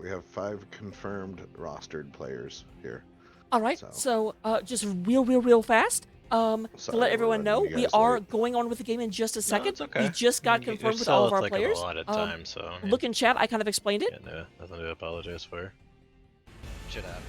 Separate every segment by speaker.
Speaker 1: we have 5 confirmed rostered players here.
Speaker 2: All right,
Speaker 1: So,
Speaker 2: so just real fast. To let
Speaker 1: sorry we're
Speaker 2: everyone
Speaker 1: running
Speaker 2: know,
Speaker 1: you
Speaker 2: we
Speaker 1: guys
Speaker 2: are
Speaker 1: late.
Speaker 2: going on with the game in just a
Speaker 3: No,
Speaker 2: second.
Speaker 3: it's okay.
Speaker 2: We just got
Speaker 3: You're
Speaker 2: confirmed with all
Speaker 3: still
Speaker 2: of
Speaker 3: at
Speaker 2: our
Speaker 3: like an
Speaker 2: players.
Speaker 3: allotted time, so I mean,
Speaker 2: Look in chat. I kind of explained it.
Speaker 3: yeah, no, nothing to apologize for.
Speaker 4: Shit happens.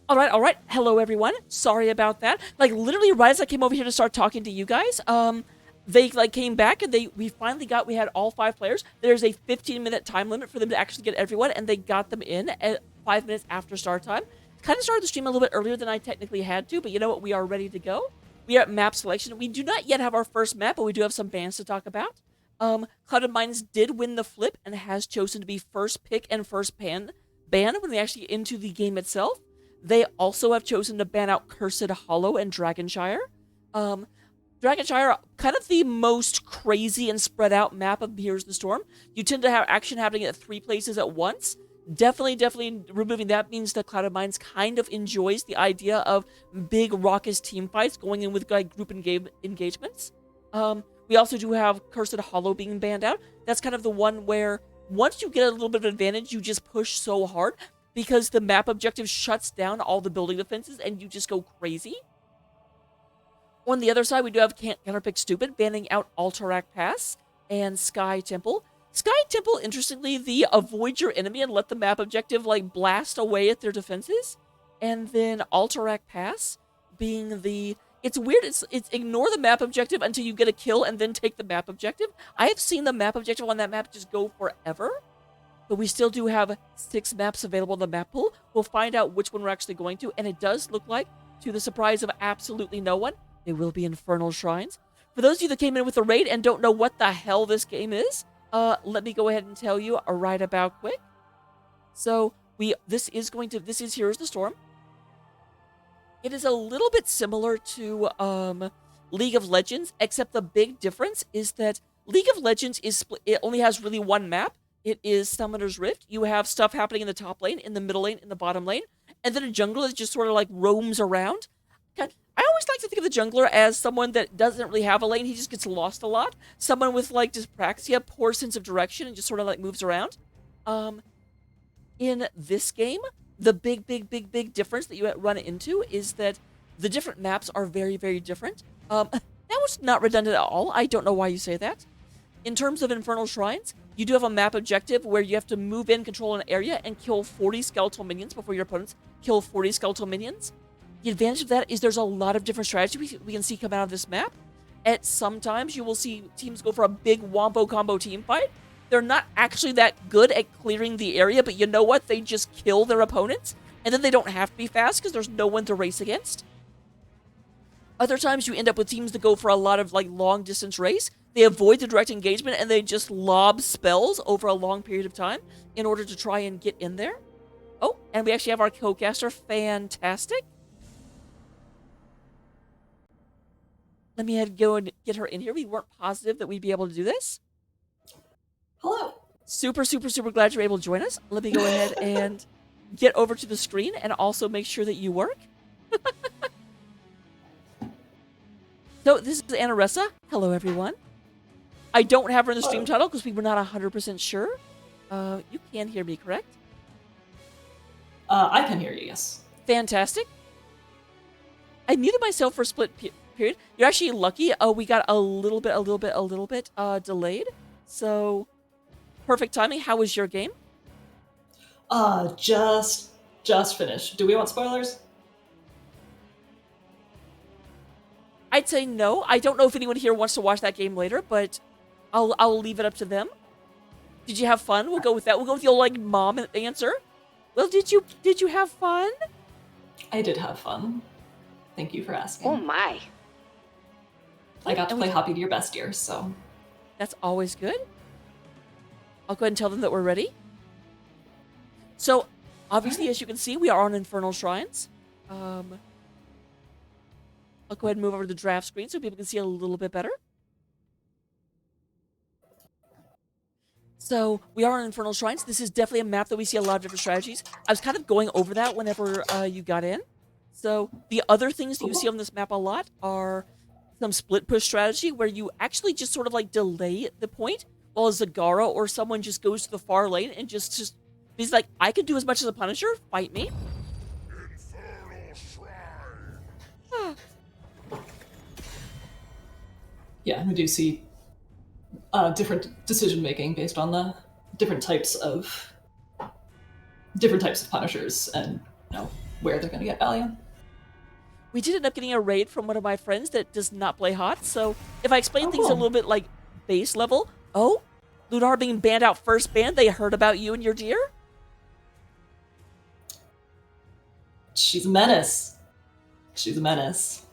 Speaker 2: All right. Hello, everyone. Sorry about that. Like literally, right as I came over here to start talking to you guys, they like came back and we had all 5 players. There's a 15-minute time limit for them to actually get everyone, and they got them in at 5 minutes after start time. Kind of started the stream a little bit earlier than I technically had to, but you know what? We are ready to go. We are at map selection. We do not yet have our first map, but we do have some bans to talk about. Clouded Minds did win the flip and has chosen to be first pick and first ban when they actually get into the game itself. They also have chosen to ban out Cursed Hollow and Dragonshire. Dragonshire, kind of the most crazy and spread out map of Here's the Storm. You tend to have action happening at 3 places at once. Definitely removing that means that Clouded Minds kind of enjoys the idea of big raucous team fights going in with like group engagements. We also do have Cursed Hollow being banned out. That's kind of the one where once you get a little bit of advantage, you just push so hard because the map objective shuts down all the building defenses and you just go crazy. On the other side, we do have Counterpick Stupid banning out Alterac Pass and Sky Temple. Sky Temple, interestingly, the avoid your enemy and let the map objective like blast away at their defenses. And then Alterac Pass being the... It's weird, it's ignore the map objective until you get a kill and then take the map objective. I have seen the map objective on that map just go forever. But we still do have 6 maps available in the map pool. We'll find out which one we're actually going to, and it does look like, to the surprise of absolutely no one, they will be Infernal Shrines. For those of you that came in with the raid and don't know what the hell this game is, let me go ahead and tell you right about quick. So, this is Here's the Storm. It is a little bit similar to League of Legends, except the big difference is that League of Legends it only has really one map. It is Summoner's Rift. You have stuff happening in the top lane, in the middle lane, in the bottom lane, and then a jungle that just sort of like roams around. I always like to think of the jungler as someone that doesn't really have a lane. He just gets lost a lot. Someone with like dyspraxia, poor sense of direction, and just sort of like moves around. In this game, the big difference that you run into is that the different maps are very, very different. That was not redundant at all. I don't know why you say that. In terms of Infernal Shrines, you do have a map objective where you have to move in, control an area, and kill 40 skeletal minions before your opponents kill 40 skeletal minions. The advantage of that is there's a lot of different strategies we can see come out of this map. At sometimes you will see teams go for a big wombo combo team fight. They're not actually that good at clearing the area, but you know what? They just kill their opponents, and then they don't have to be fast because there's no one to race against. Other times you end up with teams that go for a lot of like long distance race. They avoid the direct engagement and they just lob spells over a long period of time in order to try and get in there. Oh, and we actually have our co-caster. Fantastic. Let me go and get her in here. We weren't positive that we'd be able to do this.
Speaker 5: Hello.
Speaker 2: Super glad you're able to join us. Let me go ahead and get over to the screen and also make sure that you work. So this is Anaressa. Hello, everyone. I don't have her in the stream title because we were not 100% sure. You can hear me, correct?
Speaker 5: I can hear you, yes.
Speaker 2: Fantastic. I muted myself for a split period. You're actually lucky. We got a little bit delayed. So, perfect timing. How was your game?
Speaker 5: Just finished. Do we want spoilers?
Speaker 2: I'd say no. I don't know if anyone here wants to watch that game later, but I'll leave it up to them. Did you have fun? We'll go with that. We'll go with the old like mom answer. Well, did you have fun?
Speaker 5: I did have fun. Thank you for asking.
Speaker 6: Oh my.
Speaker 5: I got to play Hoppy to Your Best Year, so.
Speaker 2: That's always good. I'll go ahead and tell them that we're ready. So, obviously, as you can see, we are on Infernal Shrines. I'll go ahead and move over to the draft screen so people can see a little bit better. So, we are on Infernal Shrines. This is definitely a map that we see a lot of different strategies. I was kind of going over that whenever you got in. So, the other things that you see on this map a lot are some split push strategy where you actually just sort of like delay the point while a Zagara or someone just goes to the far lane and just he's like, I can do as much as a Punisher, fight me.
Speaker 5: Yeah, and we do see different decision making based on the different types of Punishers and where they're going to get value.
Speaker 2: We did end up getting a raid from one of my friends that does not play hot, so if I explain things a little bit like base level, Lunar being banned out first ban, they heard about you and your deer?
Speaker 5: She's a menace. She's a menace.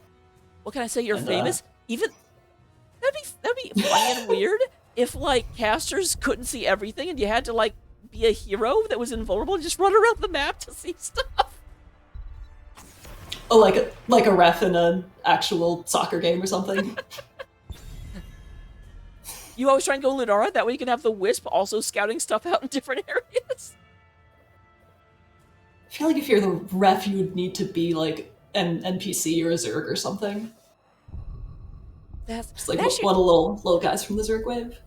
Speaker 2: What can I say? You're famous. Even that'd be funny and weird if like casters couldn't see everything and you had to like be a hero that was invulnerable and just run around the map to see stuff.
Speaker 5: Oh, like a ref in an actual soccer game or something.
Speaker 2: You always try and go Lunara, that way you can have the Wisp also scouting stuff out in different areas.
Speaker 5: I feel like if you're the ref, you would need to be like an NPC or a Zerg or something.
Speaker 2: That's
Speaker 5: just like one of the little guys from the Zerg wave.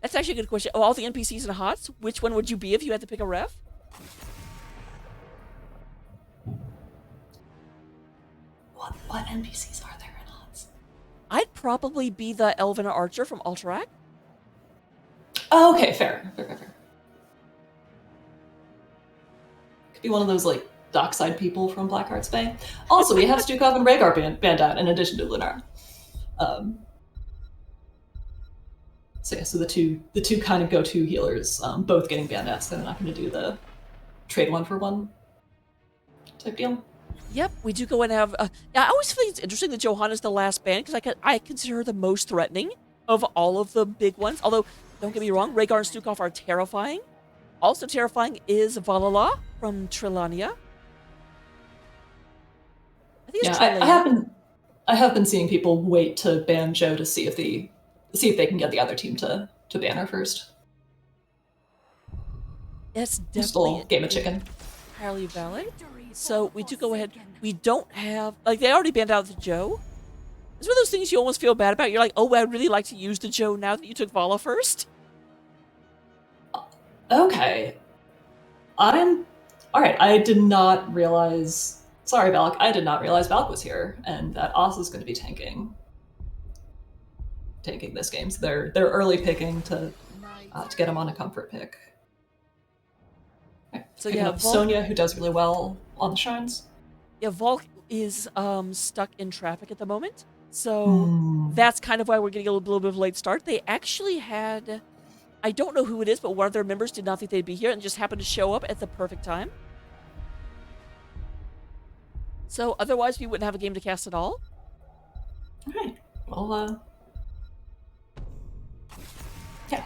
Speaker 2: That's actually a good question. Of all the NPCs and HOTS, which one would you be if you had to pick a ref?
Speaker 5: What NPCs are there in HOTS?
Speaker 2: I'd probably be the Elven Archer from Alterac.
Speaker 5: Oh, okay, fair. Could be one of those like dockside people from Blackheart's Bay. Also, we have Stukov and Rhaegar banned out in addition to Lunar. So the two kind of go-to healers, both getting banned out, so they're not going to do the trade one for one type deal.
Speaker 2: Yep, we do go and have. I always think it's interesting that Johanna's the last ban because I consider her the most threatening of all of the big ones. Although, don't get me wrong, Rhaegar and Stukov are terrifying. Also terrifying is Valhalla from Trelania. I think it's Trelania.
Speaker 5: I have been seeing people wait to ban Jo to see if they can get the other team to ban her first.
Speaker 2: It's definitely
Speaker 5: still game of chicken.
Speaker 2: Entirely valid. So we do go ahead. We don't have, like, they already banned out the Joe. It's one of those things you almost feel bad about. You're like, oh, I'd really like to use the Joe now that you took Vala first.
Speaker 5: Okay. Alright, I did not realize... Sorry, Valk, I did not realize Valk was here, and that Oz is going to be tanking this game. So they're early picking to get him on a comfort pick. Okay.
Speaker 2: So
Speaker 5: Picking
Speaker 2: yeah,
Speaker 5: up Sonya, who does really well on the shrines.
Speaker 2: Yeah, Volk is stuck in traffic at the moment. So that's kind of why we're getting a little bit of a late start. They actually had, I don't know who it is, but one of their members did not think they'd be here and just happened to show up at the perfect time. So otherwise, we wouldn't have a game to cast at all.
Speaker 5: Alright. Well, yeah.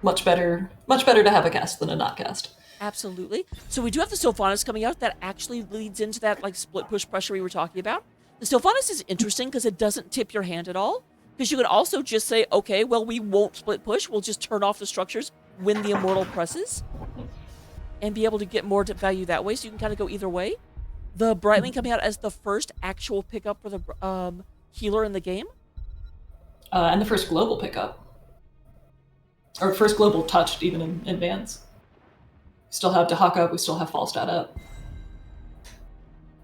Speaker 5: Much better to have a cast than a not cast.
Speaker 2: Absolutely. So we do have the Sylvanas coming out. That actually leads into that like split push pressure we were talking about. The Sylvanas is interesting because it doesn't tip your hand at all. Because you can also just say, okay, well, we won't split push. We'll just turn off the structures when the Immortal presses. And be able to get more value that way. So you can kind of go either way. The Brightling coming out as the first actual pickup for the healer in the game.
Speaker 5: And the first global pickup. Or first global touched even in advance. We still have Dahaka up, we still have Falstad up.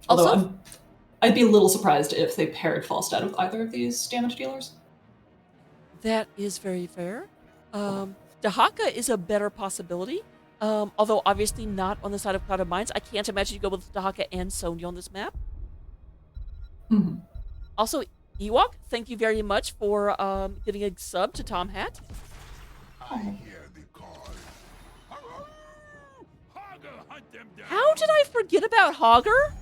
Speaker 5: Although
Speaker 2: Also,
Speaker 5: I'd be a little surprised if they paired Falstad with either of these damage dealers.
Speaker 2: that is very fair. Dahaka is a better possibility. Although obviously not on the side of Clouded Minds. I can't imagine you go with Dahaka and Sonya on this map.
Speaker 5: Mm-hmm.
Speaker 2: Also, Ewok, thank you very much for giving a sub to Tom Hat. How did I forget about Hogger?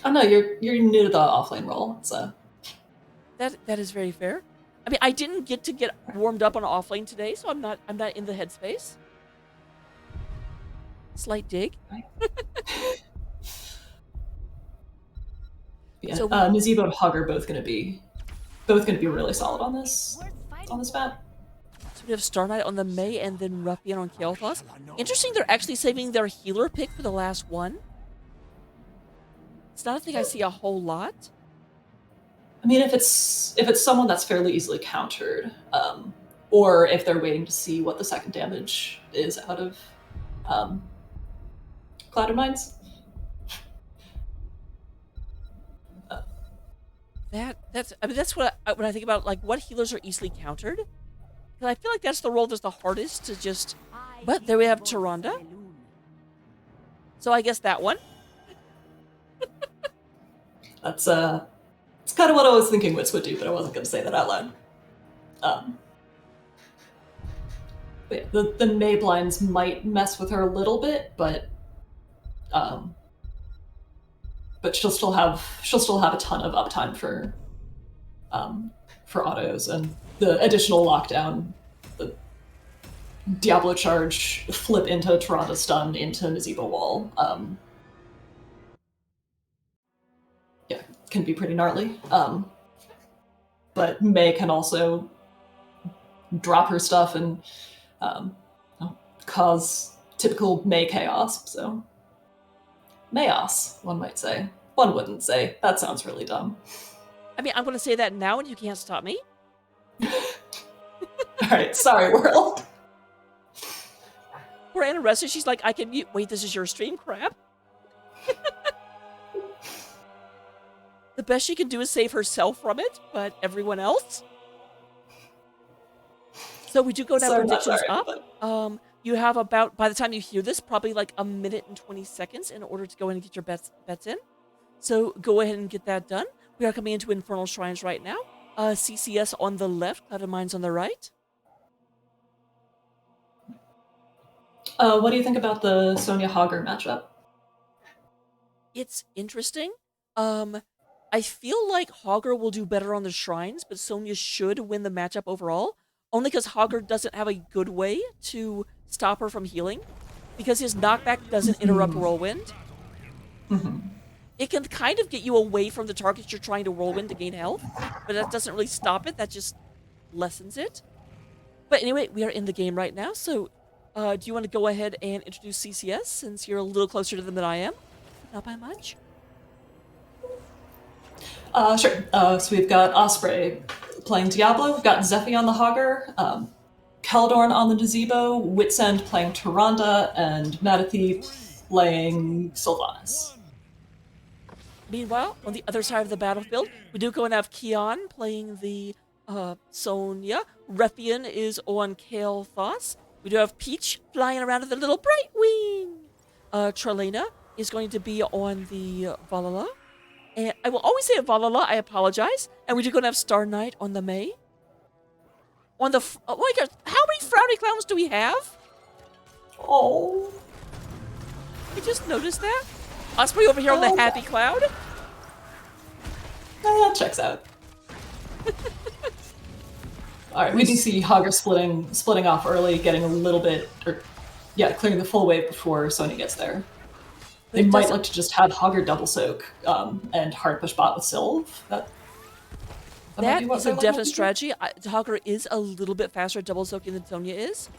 Speaker 5: Oh no, you're new to the offlane role, so
Speaker 2: That is very fair. I mean, I didn't get to get warmed up on offlane today, so I'm not in the headspace. Slight dig.
Speaker 5: yeah.
Speaker 2: So
Speaker 5: Nazeebo and Hug are both gonna be really solid on this map.
Speaker 2: So we have Star Knight on the Mei and then Ruffian on Kael'thas. Interesting, they're actually saving their healer pick for the last one. It's not a thing I see a whole lot.
Speaker 5: I mean, if it's someone that's fairly easily countered, or if they're waiting to see what the second damage is out of Clouded Minds.
Speaker 2: That's what when I think about like what healers are easily countered. Because I feel like that's the role that's the hardest to just. But there we have Tyrande. So I guess that one.
Speaker 5: That's it's kind of what I was thinking Wits would do, but I wasn't going to say that out loud. But yeah, the Mei blinds might mess with her a little bit, but she'll still have a ton of uptime for autos and the additional lockdown, the Diablo charge, flip into Tyrande stun into Nazeebo wall. Yeah, can be pretty gnarly. But Mei can also drop her stuff and cause typical Mei chaos. So Mayos, one might say. One wouldn't say. That sounds really dumb.
Speaker 2: I mean, I'm going to say that now, and you can't stop me.
Speaker 5: All right, sorry, world.
Speaker 2: Poor Anna Ressa, she's like, I can mute. Wait, this is your stream? Crap. The best she can do is save herself from it, but everyone else. So we do go down predictions up. You have about, by the time you hear this, probably like a minute and 20 seconds in order to go in and get your bets in. So go ahead and get that done. We are coming into Infernal Shrines right now. CCS on the left, Clouded Minds on the right.
Speaker 5: What do you think about the Sonya Hogger matchup?
Speaker 2: It's interesting. I feel like Hogger will do better on the shrines, but Sonya should win the matchup overall. Only because Hogger doesn't have a good way to stop her from healing. Because his knockback doesn't interrupt Whirlwind. It can kind of get you away from the targets you're trying to Whirlwind to gain health. But that doesn't really stop it, that just lessens it. But anyway, we are in the game right now, so Do you want to go ahead and introduce CCS since you're a little closer to them than I am? Not by much.
Speaker 5: Sure. So we've got Osprey playing Diablo. We've got Zephy on the Hogger, Keldorn on the Gazebo, Witsend playing Tyrande, and Matathi playing Sylvanas.
Speaker 2: Meanwhile, on the other side of the battlefield, we do go and have Kian playing the Sonya. Refian is on Kale Thos. We do have Peach flying around with a little bright wing. Trelena is going to be on the Valhalla. And I will always say Valhalla, I apologize. And we do go and have Star Knight on the May. On the... oh my god, how many frowny clowns do we have?
Speaker 5: Oh.
Speaker 2: I just noticed that. Osprey over here on the happy cloud.
Speaker 5: That checks out. Alright, we do see Hogger splitting off early, getting a little bit, clearing the full wave before Sonya gets there. They might like to just have Hogger double soak and hard push bot with Sylv. That
Speaker 2: is a definite strategy. Hogger is a little bit faster at double soaking than Sonya is.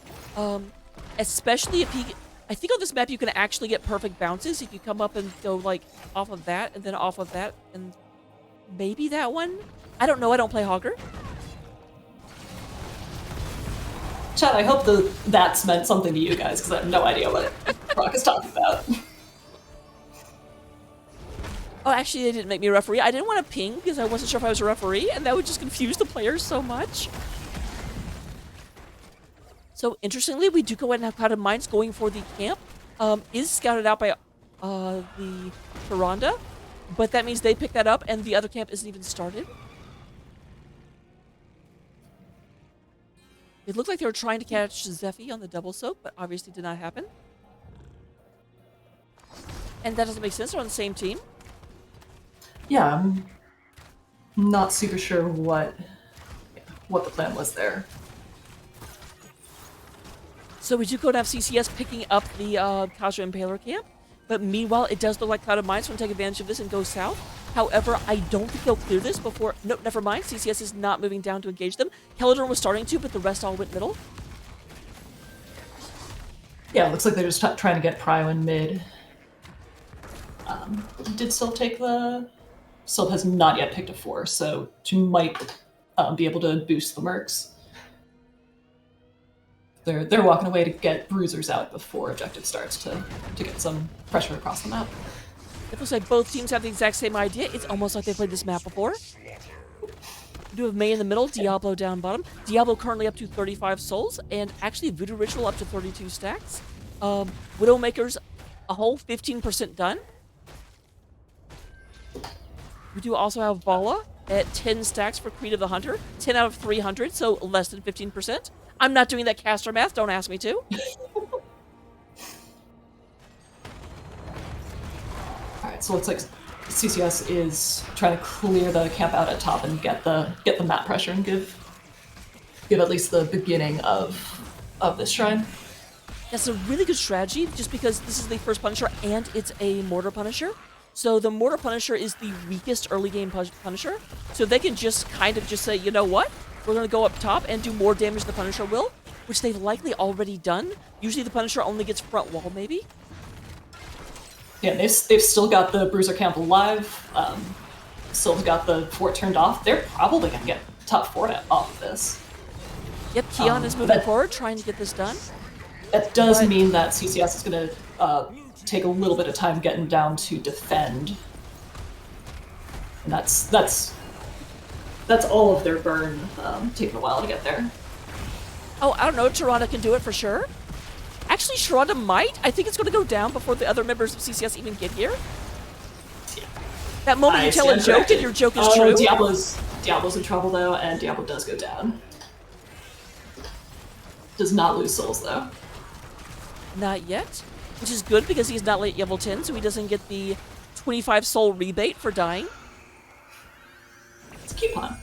Speaker 2: Especially if he... I think on this map you can actually get perfect bounces if you come up and go like off of that and then off of that and maybe that one? I don't know, I don't play Hogger.
Speaker 5: Chad, I hope that's meant something to you guys because I have no idea what Brock is talking about.
Speaker 2: Oh, actually, they didn't make me a referee. I didn't want to ping because I wasn't sure if I was a referee, and that would just confuse the players so much. So, interestingly, we do go ahead and have Clouded Minds going for the camp. Is scouted out by the Tyrande, but that means they pick that up, and the other camp isn't even started. It looked like they were trying to catch Zephy on the double soak, but obviously did not happen. And that doesn't make sense. They're on the same team.
Speaker 5: Yeah, I'm not super sure what the plan was there.
Speaker 2: So we do go to have CCS picking up the Kaja Impaler camp, but meanwhile, it does look like Clouded Minds want to take advantage of this and go south. However, I don't think they'll clear this before... No, never mind. CCS is not moving down to engage them. Keldorn was starting to, but the rest all went middle.
Speaker 5: Yeah, it looks like they're just trying to get Prio in mid. Did Sylv take the... Sylv has not yet picked a 4, so she might be able to boost the Mercs. They're walking away to get bruisers out before objective starts to get some pressure across the map.
Speaker 2: It looks like both teams have the exact same idea. It's almost like they played this map before. We do have May in the middle, Diablo down bottom. Diablo currently up to 35 souls, and actually Voodoo Ritual up to 32 stacks. Widowmaker's a whole 15% done. We do also have Vala at 10 stacks for Creed of the Hunter. 10 out of 300, so less than 15%. I'm not doing that caster math, don't ask me to.
Speaker 5: Alright, so it looks like CCS is trying to clear the camp out at top and get the map pressure and give at least the beginning of this shrine.
Speaker 2: That's a really good strategy, just because this is the first Punisher and it's a Mortar Punisher. So the Mortar Punisher is the weakest early game Punisher. So they can just kind of just say, you know what? We're going to go up top and do more damage than the Punisher will, which they've likely already done. Usually the Punisher only gets front wall, maybe.
Speaker 5: Yeah, they've still got the Bruiser camp alive. Sylv's got the fort turned off. They're probably going to get top 4 off of this.
Speaker 2: Yep, Kian is moving forward, trying to get this done.
Speaker 5: That does mean that CCS is going to take a little bit of time getting down to defend. And that's all of their burn, taking a while to get there.
Speaker 2: Oh, I don't know, Tyrande can do it for sure. Actually, Tyrande might. I think it's going to go down before the other members of CCS even get here.
Speaker 5: Yeah.
Speaker 2: That moment you tell a joke and your joke is true.
Speaker 5: Diablo's in trouble though, and Diablo does go down. Does not lose souls though.
Speaker 2: Not yet, which is good because he's not late level 10, so he doesn't get the 25 soul rebate for dying.
Speaker 5: It's a coupon.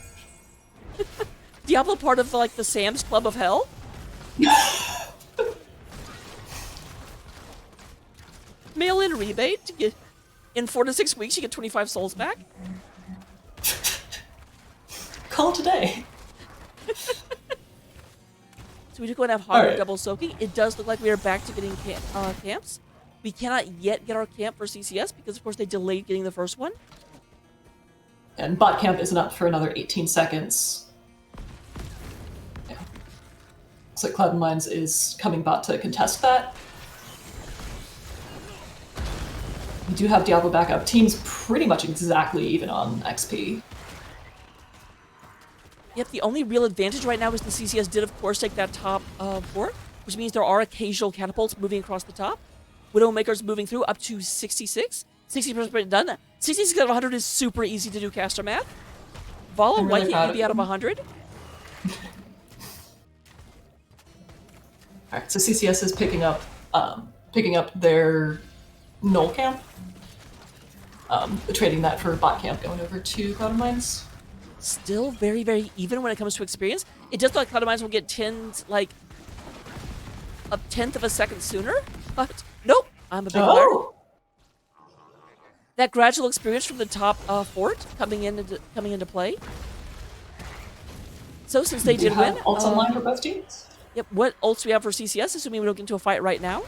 Speaker 2: Diablo part of like the Sam's Club of Hell? Mail-in rebate to get in 4 to 6 weeks you get 25 souls back.
Speaker 5: Call today.
Speaker 2: So we just go and have Hogger
Speaker 5: Alright.
Speaker 2: double soaking. It does look like we are back to getting camps. We cannot yet get our camp for CCS because, of course, they delayed getting the first one.
Speaker 5: And bot camp isn't up for another 18 seconds. Yeah. Looks like Cloud & Mines is coming bot to contest that. We do have Diablo back up. Team's pretty much exactly even on XP.
Speaker 2: Yep, the only real advantage right now is the CCS did, of course, take that top fort, which means there are occasional catapults moving across the top. Widowmaker's moving through up to 66. 60% done. 66 out of 100 is super easy to do caster math. Vala,
Speaker 5: I'm
Speaker 2: why
Speaker 5: really
Speaker 2: can't
Speaker 5: proud
Speaker 2: you be
Speaker 5: of
Speaker 2: out of
Speaker 5: them.
Speaker 2: 100?
Speaker 5: Alright, so CCS is picking up their null camp. Trading that for bot camp going over to Cloud & Mines.
Speaker 2: Still very, very even when it comes to experience. It does look like Cloud & Mines will get 10s, like, a tenth of a second sooner, but nope, I'm a big liar.
Speaker 5: Oh!
Speaker 2: That gradual experience from the top fort coming into play. So since they did win,
Speaker 5: Ults online for both teams.
Speaker 2: yep. What ults do we have for CCS? Assuming we don't get into a fight right now.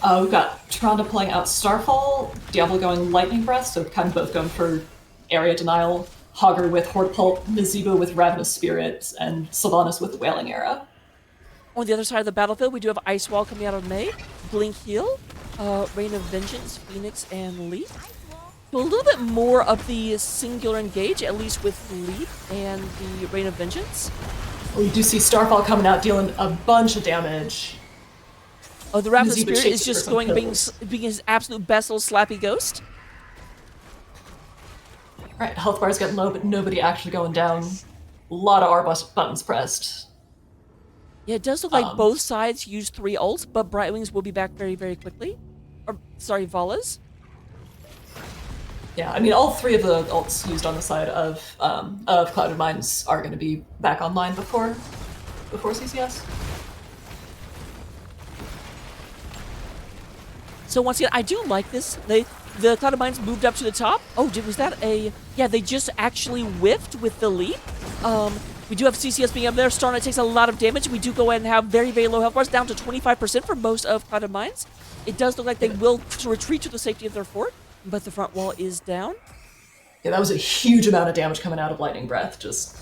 Speaker 5: We've got Tronda playing out Starfall, Diablo going Lightning Breath, so kind of both going for area denial. Hogger with Horde Pulp, Nazeebo with Ravenous Spirit, and Sylvanas with the Wailing Era.
Speaker 2: On the other side of the battlefield, we do have Ice Wall coming out of May, Blink Heal, Reign of Vengeance, Phoenix, and Leap. So a little bit more of the singular engage, at least with Leap and the Reign of Vengeance.
Speaker 5: We do see Starfall coming out dealing a bunch of damage.
Speaker 2: Oh, the Ravenous
Speaker 5: Nazeebo
Speaker 2: Spirit
Speaker 5: shakes
Speaker 2: is
Speaker 5: it
Speaker 2: just
Speaker 5: for
Speaker 2: going
Speaker 5: some
Speaker 2: being
Speaker 5: kills.
Speaker 2: his absolute best little slappy ghost.
Speaker 5: Right, health bar's getting low, but nobody actually going down. A lot of buttons pressed.
Speaker 2: Yeah, it does look like both sides use 3 ults, but Brightwings will be back very, very quickly. Or, sorry, Vala's.
Speaker 5: Yeah, I mean, all 3 of the ults used on the side of Cloud & Mines are going to be back online before CCS.
Speaker 2: So once again, I do like this. The Cloud of Mines moved up to the top. Oh, was that a... Yeah, they just actually whiffed with the leap. We do have CCS being up there. Starnet takes a lot of damage. We do go ahead and have very, very low health bars, down to 25% for most of Cloud of Mines. It does look like they will retreat to the safety of their fort, but the front wall is down.
Speaker 5: Yeah, that was a huge amount of damage coming out of Lightning Breath, just...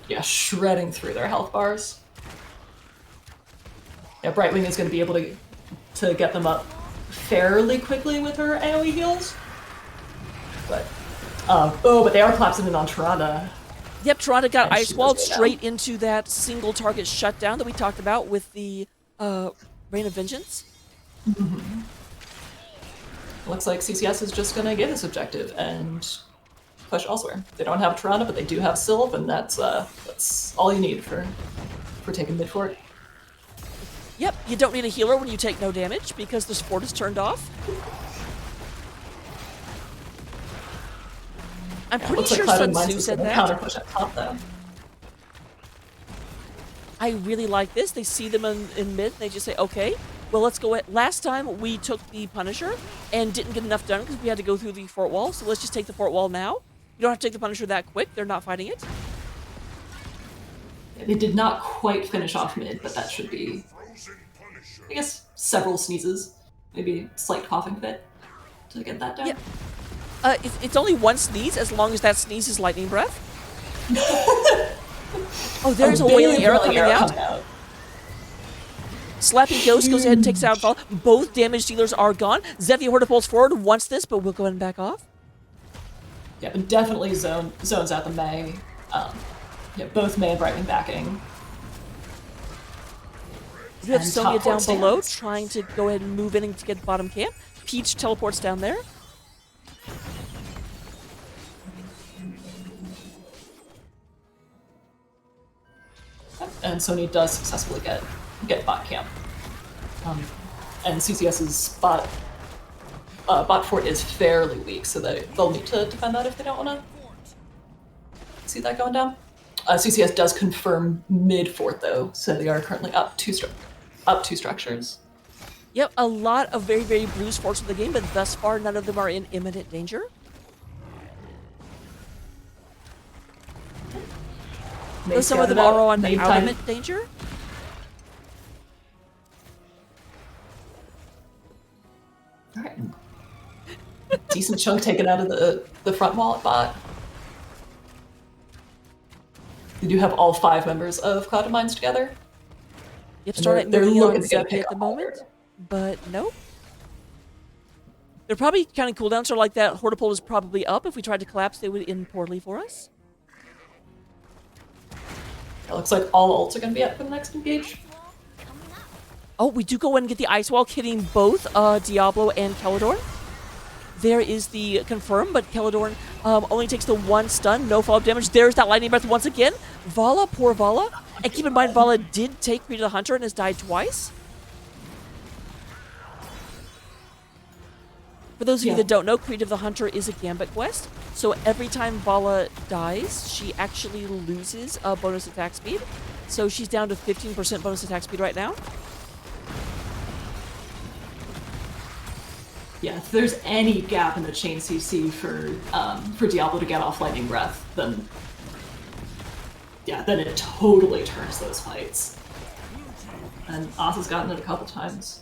Speaker 5: Yeah, shredding through their health bars. Yeah, Brightwing is going to be able to get them up fairly quickly with her AoE heals. But, but they are collapsing in on Tronda.
Speaker 2: Yep, Toronto got
Speaker 5: And she
Speaker 2: ice walled
Speaker 5: does go
Speaker 2: straight into that single target shutdown that we talked about with the Reign of Vengeance.
Speaker 5: Looks like CCS is just going to get this objective and push elsewhere. They don't have Tronda, but they do have Sylv, and that's all you need for taking mid fort.
Speaker 2: Yep, you don't need a healer when you take no damage because the support is turned off. I'm pretty
Speaker 5: Looks
Speaker 2: sure
Speaker 5: like Cloud
Speaker 2: Sun
Speaker 5: and Mines
Speaker 2: Tzu
Speaker 5: is
Speaker 2: said
Speaker 5: going to
Speaker 2: that.
Speaker 5: counter push at top though.
Speaker 2: I really like this. They see them in mid, and they just say, okay, well, let's go at... Last time, we took the Punisher and didn't get enough done because we had to go through the fort wall, so let's just take the fort wall now. You don't have to take the Punisher that quick. They're not fighting it.
Speaker 5: Yeah, they did not quite finish off mid, but that should be, I guess, several sneezes. Maybe a slight coughing fit to get that down.
Speaker 2: Yeah. It's only one sneeze, as long as that sneeze is lightning breath. Oh, there's a wailing arrow coming out. Slapping Ghost goes ahead and takes out Fall. Both damage dealers are gone. Zevia Horta pulls forward, wants this, but we'll go ahead and back off.
Speaker 5: Yeah, but definitely zones out the May. Yeah, both May and Brightwing backing.
Speaker 2: We have
Speaker 5: And
Speaker 2: Sonya
Speaker 5: top
Speaker 2: down
Speaker 5: fort
Speaker 2: below,
Speaker 5: stands.
Speaker 2: trying to go ahead and move in and to get bottom camp. Peach teleports down there.
Speaker 5: And Sony does successfully get bot camp. And CCS's bot fort is fairly weak, so they'll need to defend that if they don't want to see that going down. CCS does confirm mid fort though, so they are currently up two structures.
Speaker 2: Yep, a lot of very, very bruised forts in the game, but thus far none of them are in imminent danger. Though some of them are on imminent danger.
Speaker 5: All right. Decent chunk taken out of the front wall at bot. We do have all 5 members of Cloud of Minds together.
Speaker 2: Yep,
Speaker 5: And
Speaker 2: Starlight
Speaker 5: they're
Speaker 2: moving in on
Speaker 5: looking to get a
Speaker 2: Zephy at the
Speaker 5: pick
Speaker 2: moment,
Speaker 5: up
Speaker 2: but nope. They're probably kind of cooldown, so like that Hortipole is probably up. If we tried to collapse, they would end poorly for us.
Speaker 5: It looks like all ults are going to be up for the next engage.
Speaker 2: Oh, we do go in and get the Ice Wall, hitting both Diablo and Celadorn. There is the confirm, but Celadorn only takes the 1 stun, no follow-up damage. There's that Lightning Breath once again. Vala, poor Vala. And keep in mind, Vala did take Creed of the Hunter and has died twice. For those of you that don't know, Creed of the Hunter is a Gambit quest. So every time Vala dies, she actually loses bonus attack speed. So she's down to 15% bonus attack speed right now.
Speaker 5: Yeah, if there's any gap in the chain CC for Diablo to get off Lightning Breath, then it totally turns those fights. And Oz has gotten it a couple times.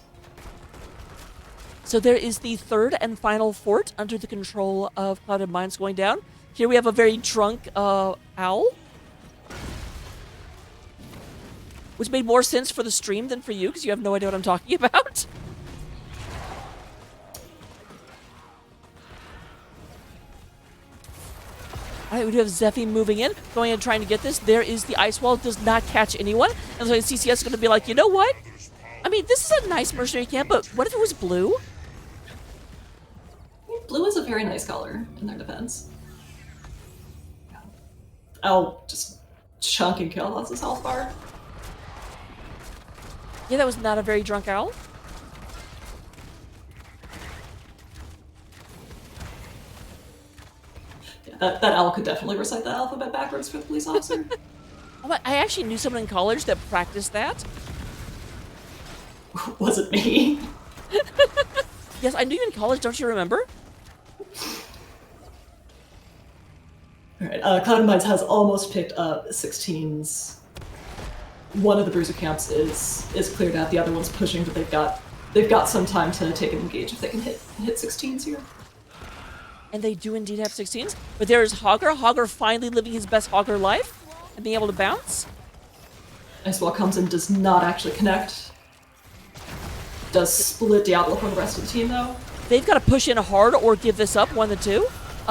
Speaker 2: So there is the 3rd and final fort under the control of Clouded Minds going down. Here we have a very drunk owl. Which made more sense for the stream than for you, because you have no idea what I'm talking about. Alright, we do have Zephy moving in, going and trying to get this. There is the Ice Wall, does not catch anyone. And so CCS is going to be like, you know what? I mean, this is a nice mercenary camp, but what if it was blue?
Speaker 5: Blue is a very nice color in their defense. I'll just chunk and kill. That's his health bar.
Speaker 2: Yeah, that was not a very drunk owl.
Speaker 5: Yeah, that owl could definitely recite the alphabet backwards for the police officer.
Speaker 2: Oh, I actually knew someone in college that practiced that.
Speaker 5: Was it me?
Speaker 2: Yes, I knew you in college, don't you remember?
Speaker 5: Alright, Cloud of Minds has almost picked up 16s. One of the bruiser camps is cleared out, the other one's pushing, but they've got some time to take an engage if they can hit 16s here.
Speaker 2: And they do indeed have 16s. But there is Hogger. Hogger finally living his best Hogger life and being able to bounce.
Speaker 5: Ice Wall comes in, does not actually connect. Does split Diablo from the rest of the team though.
Speaker 2: They've got to push in hard or give this up, 1 to 2.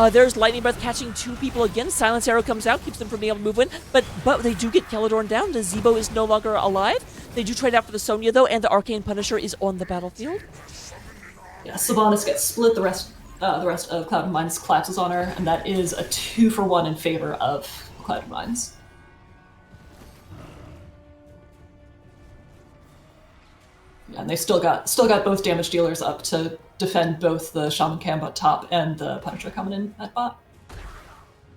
Speaker 2: There's Lightning Breath catching 2 people again. Silence Arrow comes out, keeps them from being able to move in. But they do get Celadorn down. The Zebo is no longer alive. They do trade out for the Sonya though, and the Arcane Punisher is on the battlefield.
Speaker 5: Yeah, Sylvanas gets split, the rest of Cloud of Minds collapses on her, and that is a 2-for-1 in favor of Cloud of Minds. Yeah, and they still got both damage dealers up to defend both the Shaman Camp at top and the Punisher coming in at bot.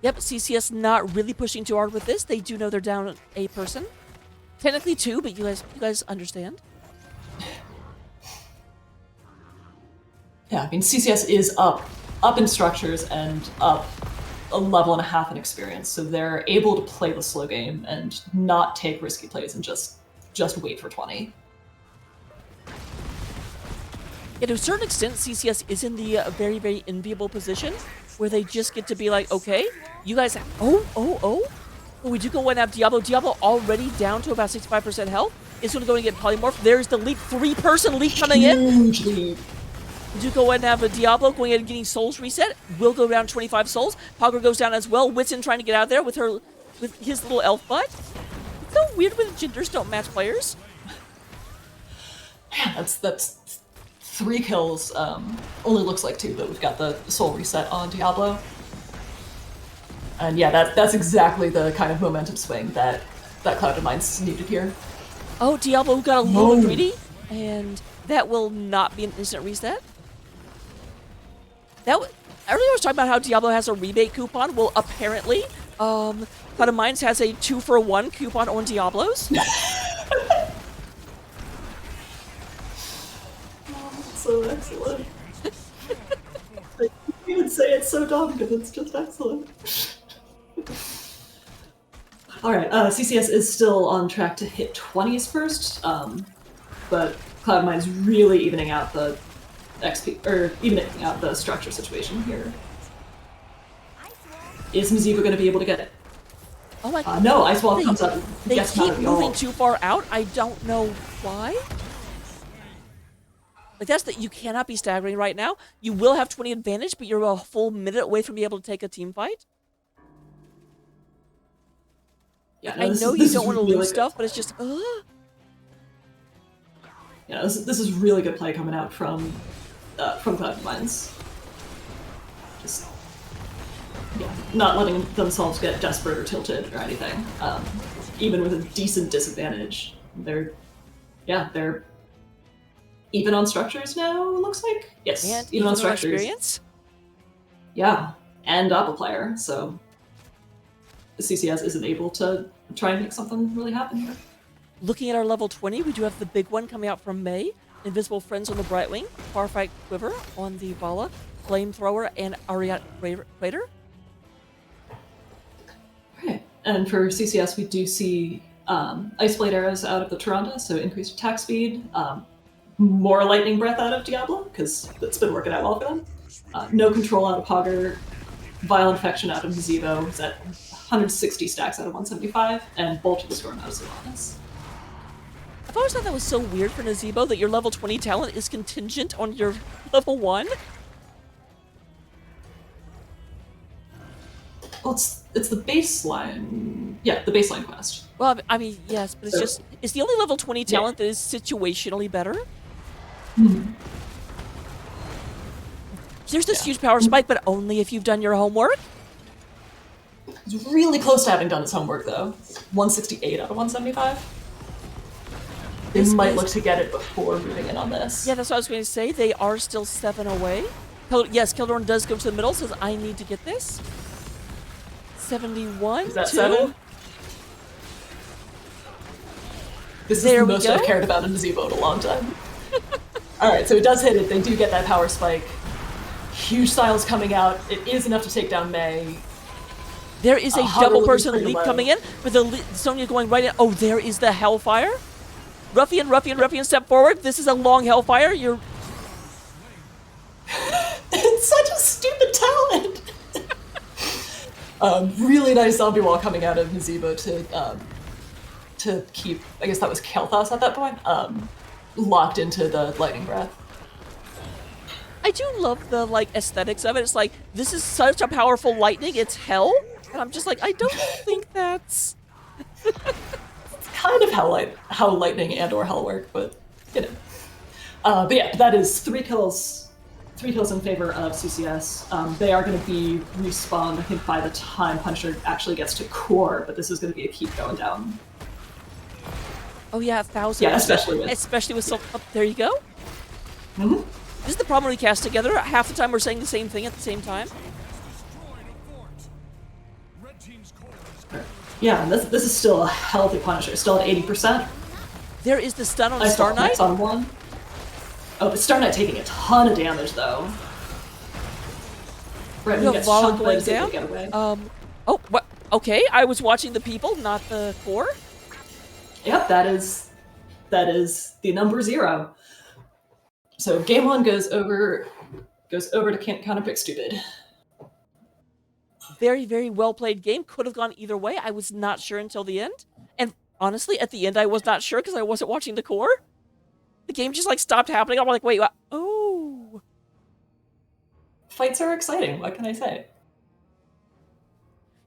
Speaker 2: Yep, CCS not really pushing too hard with this. They do know they're down a person. Technically 2, but you guys understand.
Speaker 5: Yeah, I mean, CCS is up in structures and up a level and a half in experience, so they're able to play the slow game and not take risky plays and just wait for 20.
Speaker 2: Yeah, to a certain extent, CCS is in the very, very enviable position where they just get to be like, okay, you guys have, oh, we do go and have Diablo. Diablo already down to about 65% health. It's going to go and get Polymorph. There's the leap, 3-person leap coming in.
Speaker 5: Huge lead.
Speaker 2: We do go and have a Diablo going in and getting souls reset. Will go down 25 souls. Hogger goes down as well. Whitson trying to get out of there with his little elf butt. It's so weird when genders don't match players.
Speaker 5: Yeah, that's 3 kills. Only looks like 2, but we've got the soul reset on Diablo. And yeah, that's exactly the kind of momentum swing that Cloud of Minds needed here.
Speaker 2: Oh, Diablo got a little greedy, and that will not be an instant reset. Earlier I was talking about how Diablo has a rebate coupon. Well, apparently, Cloud of Minds has a 2-for-1 coupon on Diablos.
Speaker 5: So excellent. I can't even say it's so dumb because it's just excellent. All right, CCS is still on track to hit 20s first, but Cloud9's really evening out the XP, or evening out the structure situation here. Is Miziva going to be able to get it?
Speaker 2: Oh my god.
Speaker 5: No, Ice Wall comes up.
Speaker 2: They
Speaker 5: Gets
Speaker 2: keep
Speaker 5: out of the
Speaker 2: moving
Speaker 5: ult.
Speaker 2: too far out. I don't know why. Like, that's that you cannot be staggering right now. You will have 20 advantage, but you're a full minute away from being able to take a team fight.
Speaker 5: Yeah,
Speaker 2: I know you don't want to lose stuff, but it's just, ugh.
Speaker 5: Yeah, this is really good play coming out from Cloud9's. Just not letting themselves get desperate or tilted or anything. Even with a decent disadvantage, they're even on structures now. It looks like yes,
Speaker 2: And
Speaker 5: even on structures.
Speaker 2: Experience.
Speaker 5: Yeah, and up a player, so CCS isn't able to try and make something really happen here.
Speaker 2: Looking at our level 20, we do have the big one coming out from May. Invisible Friends on the Brightwing, Farfight Quiver on the Vala, Flamethrower, and Ariat Crater.
Speaker 5: Okay, and for CCS, we do see Ice Blade arrows out of the Tyrande, so increased attack speed. More Lightning Breath out of Diablo, because that's been working out well for them. No Control out of Hogger. Vile Infection out of Mizivo. Is at 160 stacks out of 175. And Bolt of the Storm out of Sylvanas.
Speaker 2: I've always thought that was so weird for Nazebo that your level 20 talent is contingent on your level 1.
Speaker 5: Well, it's the baseline. Yeah, the baseline quest.
Speaker 2: Well, I mean, yes, but it's the only level 20 talent that is situationally better.
Speaker 5: Mm-hmm.
Speaker 2: There's this huge power spike, but only if you've done your homework.
Speaker 5: He's really close to having done his homework, though. 168 out of 175. They might look to get it before moving in on this.
Speaker 2: Yeah, that's what I was going to say. They are still 7 away. Yes, Keldorn does go to the middle, says, I need to get this. 71.
Speaker 5: Is that
Speaker 2: 2?
Speaker 5: 7? This is the most I've cared about in Mizivo in a long time. Alright, so it does hit it. They do get that power spike. Huge styles coming out. It is enough to take down May.
Speaker 2: There is a double-person leap coming in, with Sonya going right in. Oh, there is the Hellfire. Ruffian, step forward. This is a long Hellfire. You're...
Speaker 5: It's such a stupid talent! Really nice zombie wall coming out of Mizivo to keep, I guess that was Kel'Thas at that point, locked into the Lightning Breath.
Speaker 2: I do love the aesthetics of it. It's like, this is such a powerful lightning, it's hell. And I'm just like, I don't think that's...
Speaker 5: It's kind of how lightning and or hell work, but you know. But yeah, that is 3 kills in favor of CCS. They are going to be respawned, I think, by the time Punisher actually gets to core, but this is going to be a keep going down.
Speaker 2: Oh yeah, 1,000.
Speaker 5: Yeah, especially with
Speaker 2: there you go.
Speaker 5: Mm-hmm.
Speaker 2: This is the problem when we cast together. Half the time we're saying the same thing at the same time.
Speaker 5: Yeah, and this is still a healthy Punisher, still at 80%.
Speaker 2: There is the stun on Star Knight.
Speaker 5: On one. Oh, but Star Knight taking a ton of damage though. Right, when he gets shot,
Speaker 2: going down.
Speaker 5: Get away.
Speaker 2: Oh, what? Okay, I was watching the people, not the core.
Speaker 5: Yep, that is the number 0. So game 1 goes over to Counterpick stupid.
Speaker 2: Very, very well played game. Could have gone either way. I was not sure until the end. And honestly, at the end, I was not sure because I wasn't watching the core. The game just stopped happening. I'm like, wait, what? Oh.
Speaker 5: Fights are exciting. What can I say?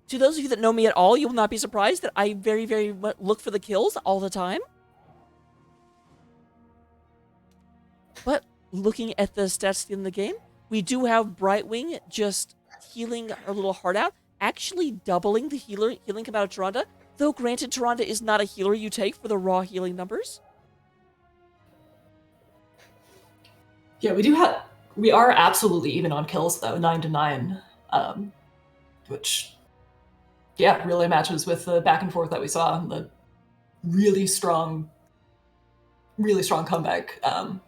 Speaker 2: To those of you that know me at all, you will not be surprised that I very, very much look for the kills all the time. But looking at the stats in the game, we do have Brightwing just healing her little heart out, actually doubling the healing come out of Tyrande. Though granted, Tyrande is not a healer you take for the raw healing numbers.
Speaker 5: Yeah, we are absolutely even on kills though, 9-9, which really matches with the back and forth that we saw and the really strong comeback out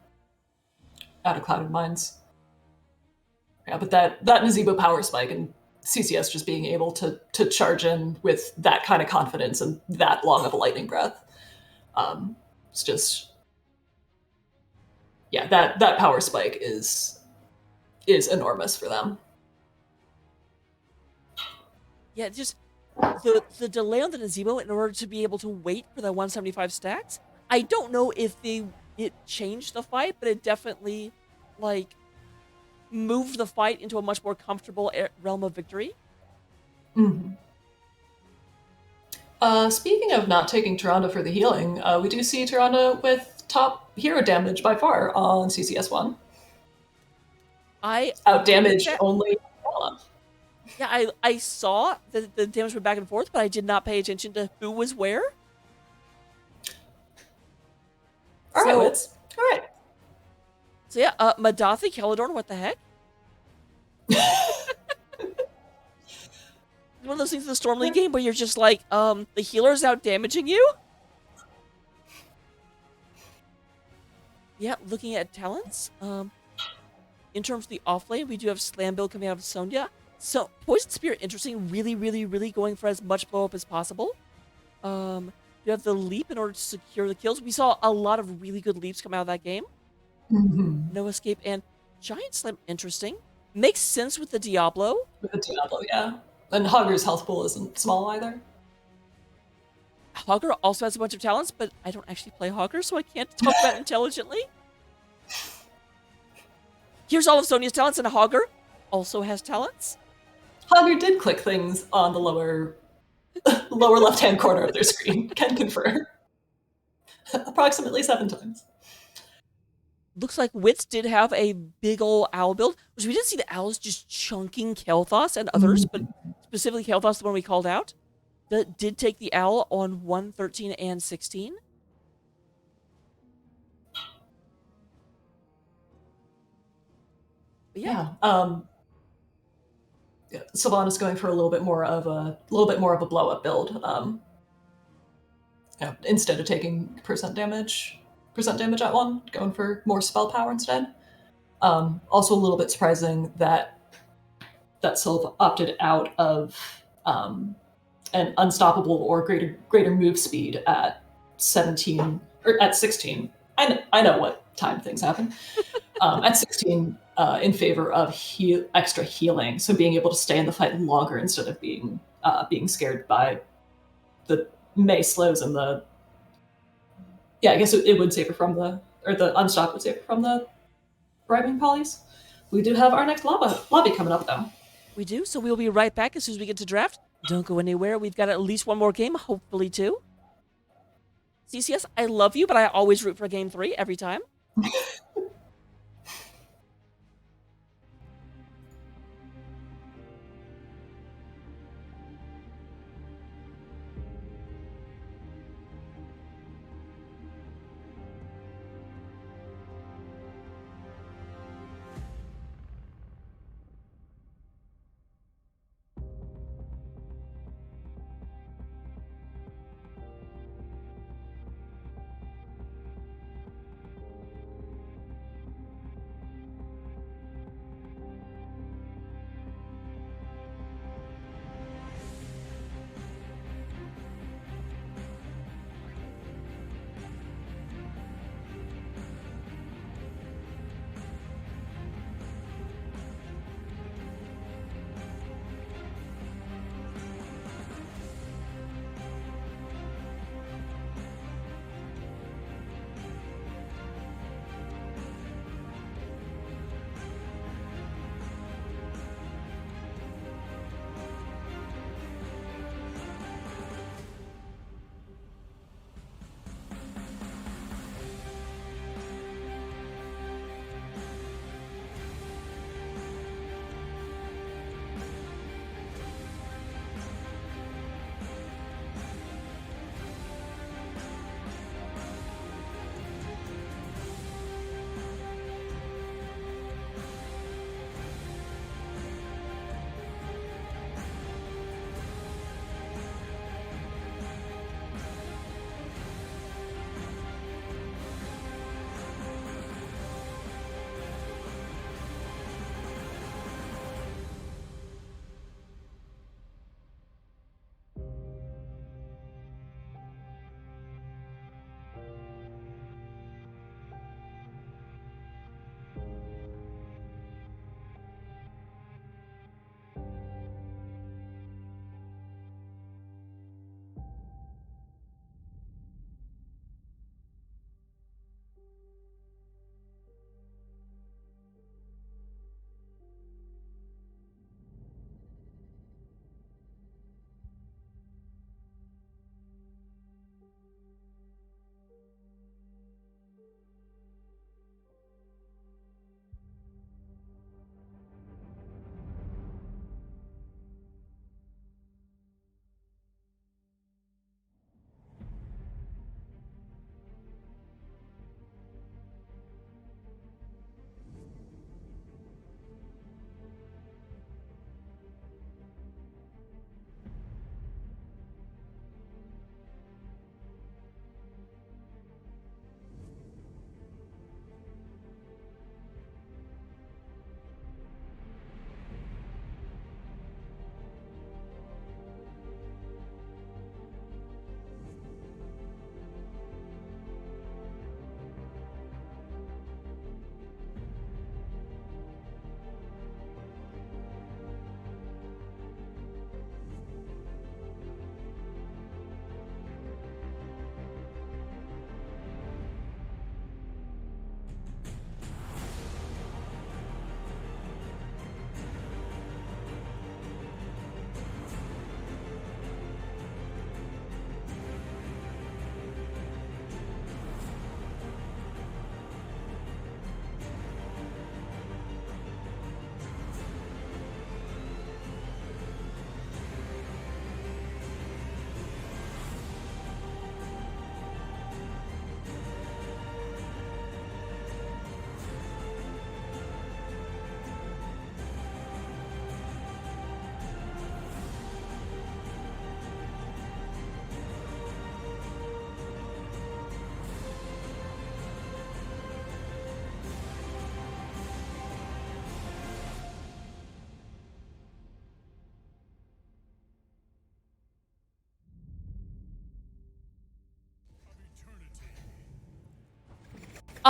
Speaker 5: of Cloud9's. Yeah, but that Nazebo power spike and CCS just being able to charge in with that kind of confidence and that long of a lightning breath. It's just, yeah, that power spike is enormous for them.
Speaker 2: Yeah, just the delay on the Nazebo in order to be able to wait for the 175 stacks. I don't know if it changed the fight, but it definitely like moved the fight into a much more comfortable realm of victory.
Speaker 5: Mm-hmm. Speaking of not taking Tyrande for the healing, we do see Tyrande with top hero damage by far on CCS1.
Speaker 2: I
Speaker 5: Out damaged
Speaker 2: that.
Speaker 5: only Ella.
Speaker 2: Yeah, I saw that the damage went back and forth, but I did not pay attention to who was where.
Speaker 5: All right,
Speaker 2: So-
Speaker 5: Wits. All right.
Speaker 2: So yeah, Madathi Keladorn, what the heck? One of those things in the Storm League game where you're just like, the healer's out damaging you? Yeah, looking at talents, in terms of the offlane, we do have Slam Build coming out of Sonya. So, Poison Spirit, interesting, really, really, really going for as much blow up as possible. You have the leap in order to secure the kills. We saw a lot of really good leaps come out of that game.
Speaker 5: Mm-hmm.
Speaker 2: No escape and Giant Slam, interesting. Makes sense with the Diablo.
Speaker 5: With the Diablo, yeah. And Hogger's health pool isn't small either.
Speaker 2: Hogger also has a bunch of talents, but I don't actually play Hogger, so I can't talk about it intelligently. Here's all of Sonya's talents, and Hogger also has talents.
Speaker 5: Hogger did click things on the lower left-hand corner of their screen. Can confirm. Approximately 7 times.
Speaker 2: Looks like Wits did have a big ol' owl build, which we did see the owls just chunking Kel'Thas and others, but specifically Kel'Thas, the one we called out, that did take the owl on 1, 13, and 16. But yeah.
Speaker 5: Sylvanas going for a little bit more of a blow up build. Instead of taking percent damage at 1, going for more spell power instead. Also a little bit surprising that Sylv opted out of an unstoppable or greater move speed at 17 or at 16. I know what time things happen. At 16, in favor of extra healing, so being able to stay in the fight longer instead of being scared by the Mei slows and the. Yeah, I guess it would save her from the unstopped would save her from the bribing polys. We do have our next lobby coming up though.
Speaker 2: We do, so we'll be right back as soon as we get to draft. Don't go anywhere. We've got at least one more game, hopefully 2. CCS, I love you, but I always root for game 3 every time.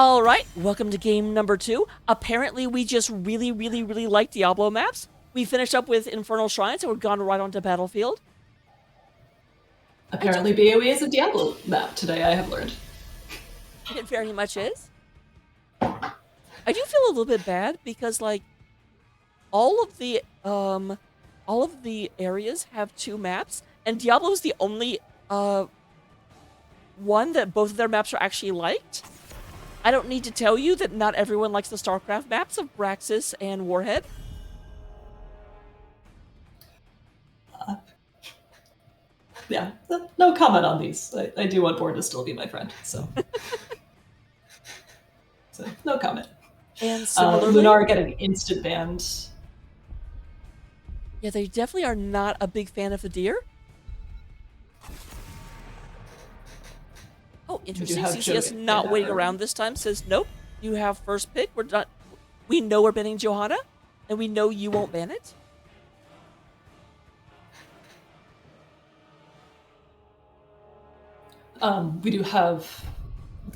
Speaker 2: All right, welcome to game number 2. Apparently, we just really, really, really like Diablo maps. We finished up with Infernal Shrines, and we've gone right onto Battlefield.
Speaker 5: Apparently, BOE is a Diablo map today, I have learned.
Speaker 2: It very much is. I do feel a little bit bad because, like, all of the areas have 2 maps, and Diablo is the only one that both of their maps are actually liked. I don't need to tell you that not everyone likes the StarCraft maps of Braxis and Warhead.
Speaker 5: Yeah, no comment on these. I do want Born to still be my friend, so. So, no comment.
Speaker 2: And similarly,
Speaker 5: Lunar getting instant banned.
Speaker 2: yeah, they definitely are not a big fan of the deer. Oh, interesting.
Speaker 5: have
Speaker 2: CCS
Speaker 5: Joe
Speaker 2: not
Speaker 5: get
Speaker 2: waiting
Speaker 5: that
Speaker 2: around this time. Says, nope, you have first pick. We're not. We know we're banning Johanna, and we know you won't ban it.
Speaker 5: We do have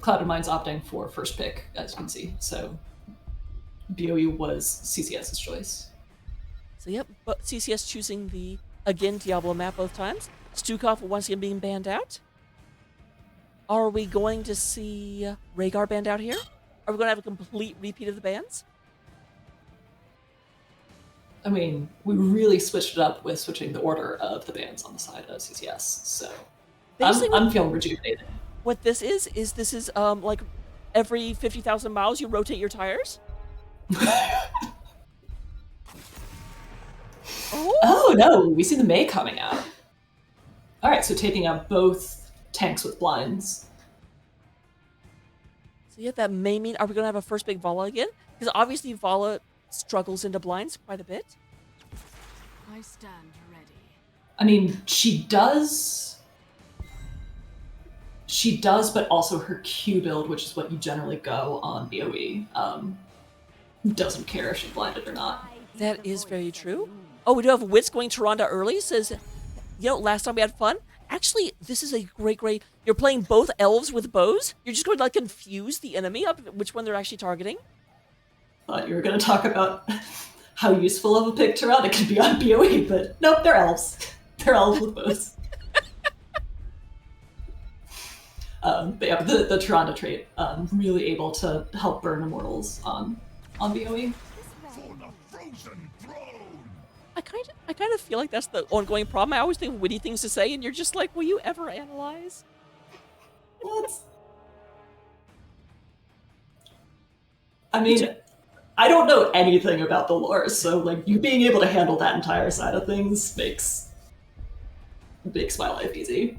Speaker 5: Clouded Minds opting for first pick, as you can see. So BOE was CCS's choice.
Speaker 2: So yep, but CCS choosing the again Diablo map both times. Stukov once again being banned out. Are we going to see Rhaegar banned out here? Are we going to have a complete repeat of the bans?
Speaker 5: I mean, we really switched it up with switching the order of the bans on the side of CCS. So I'm feeling rejuvenated.
Speaker 2: What this is like every 50,000 miles you rotate your tires.
Speaker 5: Oh no, we see the May coming out. All right, so taking out both tanks with blinds.
Speaker 2: So yeah, that may mean, are we going to have a first big Vala again? Because obviously Vala struggles into blinds quite a bit.
Speaker 6: I stand ready.
Speaker 5: I mean, she does, but also her Q build, which is what you generally go on BOE, doesn't care if she's blinded or not.
Speaker 2: That is very true. Oh, we do have Wits going Tyrande early. Says, you know, last time we had fun. Actually, this is a great. You're playing both elves with bows. You're just going to like confuse the enemy of which one they're actually targeting.
Speaker 5: Thought you were going to talk about how useful of a pick Tyrande could be on BOE, but nope, they're elves. They're elves with bows. But yeah, the Tyrande trait, really able to help burn immortals on BOE.
Speaker 2: I kind of feel like that's the ongoing problem. I always think of witty things to say, and you're just like, will you ever analyze?
Speaker 5: What? I mean, I don't know anything about the lore, so like you being able to handle that entire side of things makes my life easy.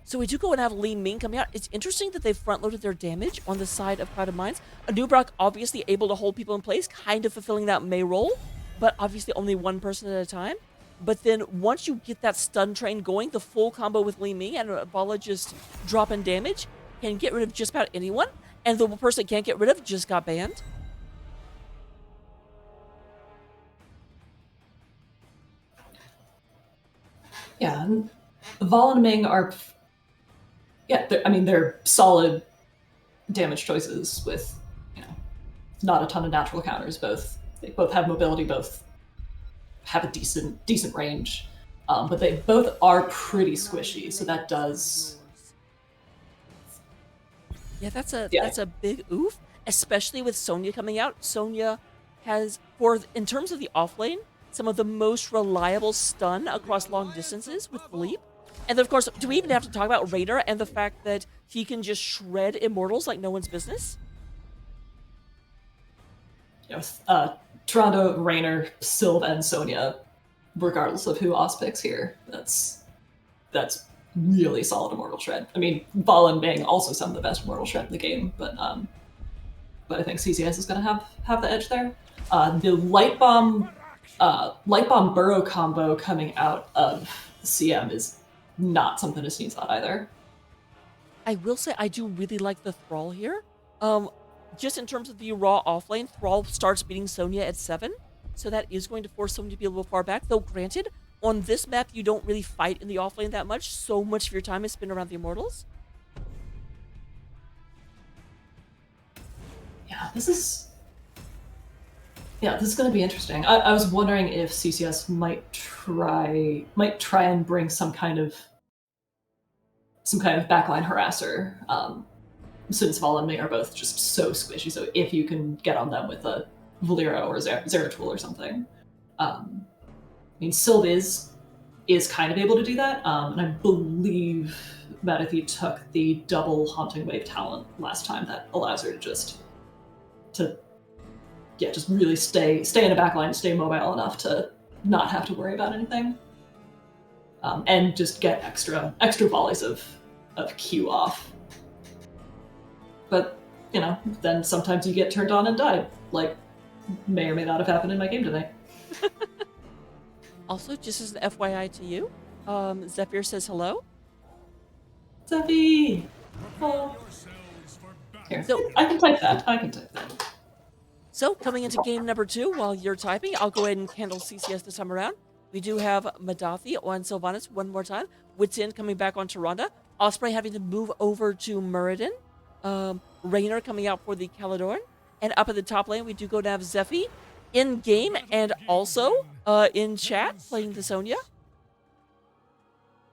Speaker 2: So we do go and have Li Ming coming out. It's interesting that they've front-loaded their damage on the side of Clouded Minds. Anubrak obviously able to hold people in place, kind of fulfilling that May role, but obviously only one person at a time. But then once you get that stun train going, the full combo with Li Ming and Vala just dropping damage can get rid of just about anyone, and the person it can't get rid of just got banned.
Speaker 5: Yeah, and Vala and Ming are, yeah, they're solid damage choices with, you know, not a ton of natural counters. They both have mobility, both have a decent range, but they both are pretty squishy. So that does.
Speaker 2: Yeah, that's a big oof, especially with Sonya coming out. Sonya has, in terms of the offlane, some of the most reliable stun across long distances with Philippe. And then, of course, do we even have to talk about Raider and the fact that he can just shred immortals like no one's business?
Speaker 5: Yes, Toronto, Raynor, Sylve, and Sonya, regardless of who Oz picks here. That's really solid immortal shred. I mean, Vala and Bang also some of the best immortal shred in the game, but I think CCS is going to have the edge there. The Light Bomb Burrow combo coming out of CM is not something to sneeze at either.
Speaker 2: I will say I do really like the Thrall here. Just in terms of the raw offlane, Thrall starts beating Sonya at 7, so that is going to force Sonya to be a little far back. Though granted, on this map you don't really fight in the offlane that much. So much of your time is spent around the immortals.
Speaker 5: Yeah, this is going to be interesting. I was wondering if CCS might try and bring some kind of backline harasser. Since Vala and Ming are both just so squishy, so if you can get on them with a Valero or Zeratul or something. I mean, Sylve is kind of able to do that, and I believe Madathi took the double Haunting Wave talent last time that allows her to just really stay in a backline, stay mobile enough to not have to worry about anything, and just get extra volleys of Q off. But then sometimes you get turned on and die, like may or may not have happened in my game today.
Speaker 2: Also, just as an FYI to you, Zephyr says hello.
Speaker 5: Zephy! Oh. Here,
Speaker 2: So-
Speaker 5: I can type that.
Speaker 2: So, coming into game number 2, while you're typing, I'll go ahead and handle CCS this time around. We do have Madathi on Sylvanas one more time. Wits in coming back on Tyrande. Osprey having to move over to Muradin. Raynor coming out for the Caledon. And up at the top lane, we do go to have Zephy in game and also in chat playing the Sonya.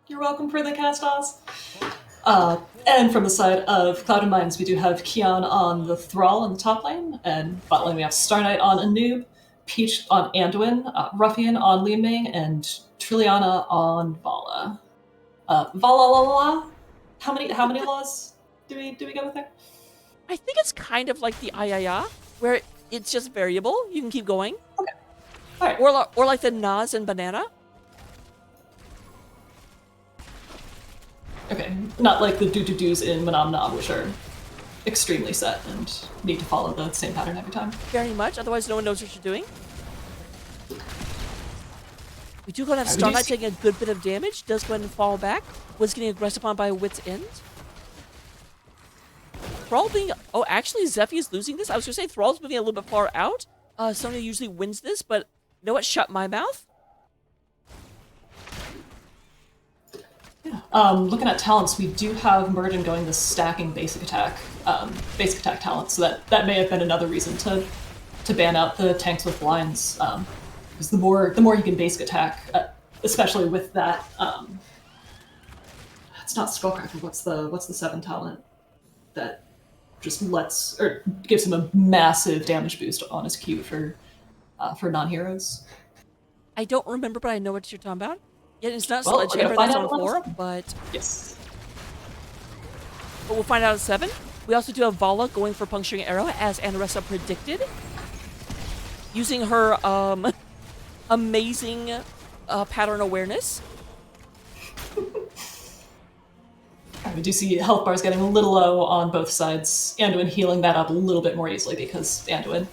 Speaker 5: You're welcome for the cast-offs. And from the side of Cloud and Mines, we do have Kian on the Thrall in the top lane, and bot lane we have Star Knight on Anub, Peach on Anduin, Ruffian on Li Ming, and Trilliana on Vala. Vala. How many laws do we go with there?
Speaker 2: I think it's kind of like the Ayaya, where it's just variable. You can keep going.
Speaker 5: Okay. All right.
Speaker 2: Or like the Nas and Banana.
Speaker 5: Okay, not like the do-do-dos in Manam Nam, which are extremely set and need to follow the same pattern every time.
Speaker 2: Very much, otherwise no one knows what you're doing. We do go to have Star Knight taking a good bit of damage, does go ahead and fall back, was getting aggressed upon by Wit's End. Thrall being... Oh, actually, Zephy is losing this. I was going to say Thrall's moving a little bit far out. Sonya usually wins this, but you know what? Shut my mouth.
Speaker 5: Looking at talents, we do have Muradin going the stacking basic attack talent, so that may have been another reason to ban out the tanks with blinds, because the more you can basic attack, especially with that, it's not Skullcracker. What's the 7 talent that just gives him a massive damage boost on his Q for non-heroes?
Speaker 2: I don't remember, but I know what you're talking about. Yeah, it's not
Speaker 5: Well,
Speaker 2: Sledgehammer that's on 4, but
Speaker 5: Yes.
Speaker 2: we'll find out at 7. We also do have Vala going for Puncturing Arrow, as Anaressa predicted. Using her amazing pattern awareness.
Speaker 5: We do see health bars getting a little low on both sides. Anduin healing that up a little bit more easily because Anduin.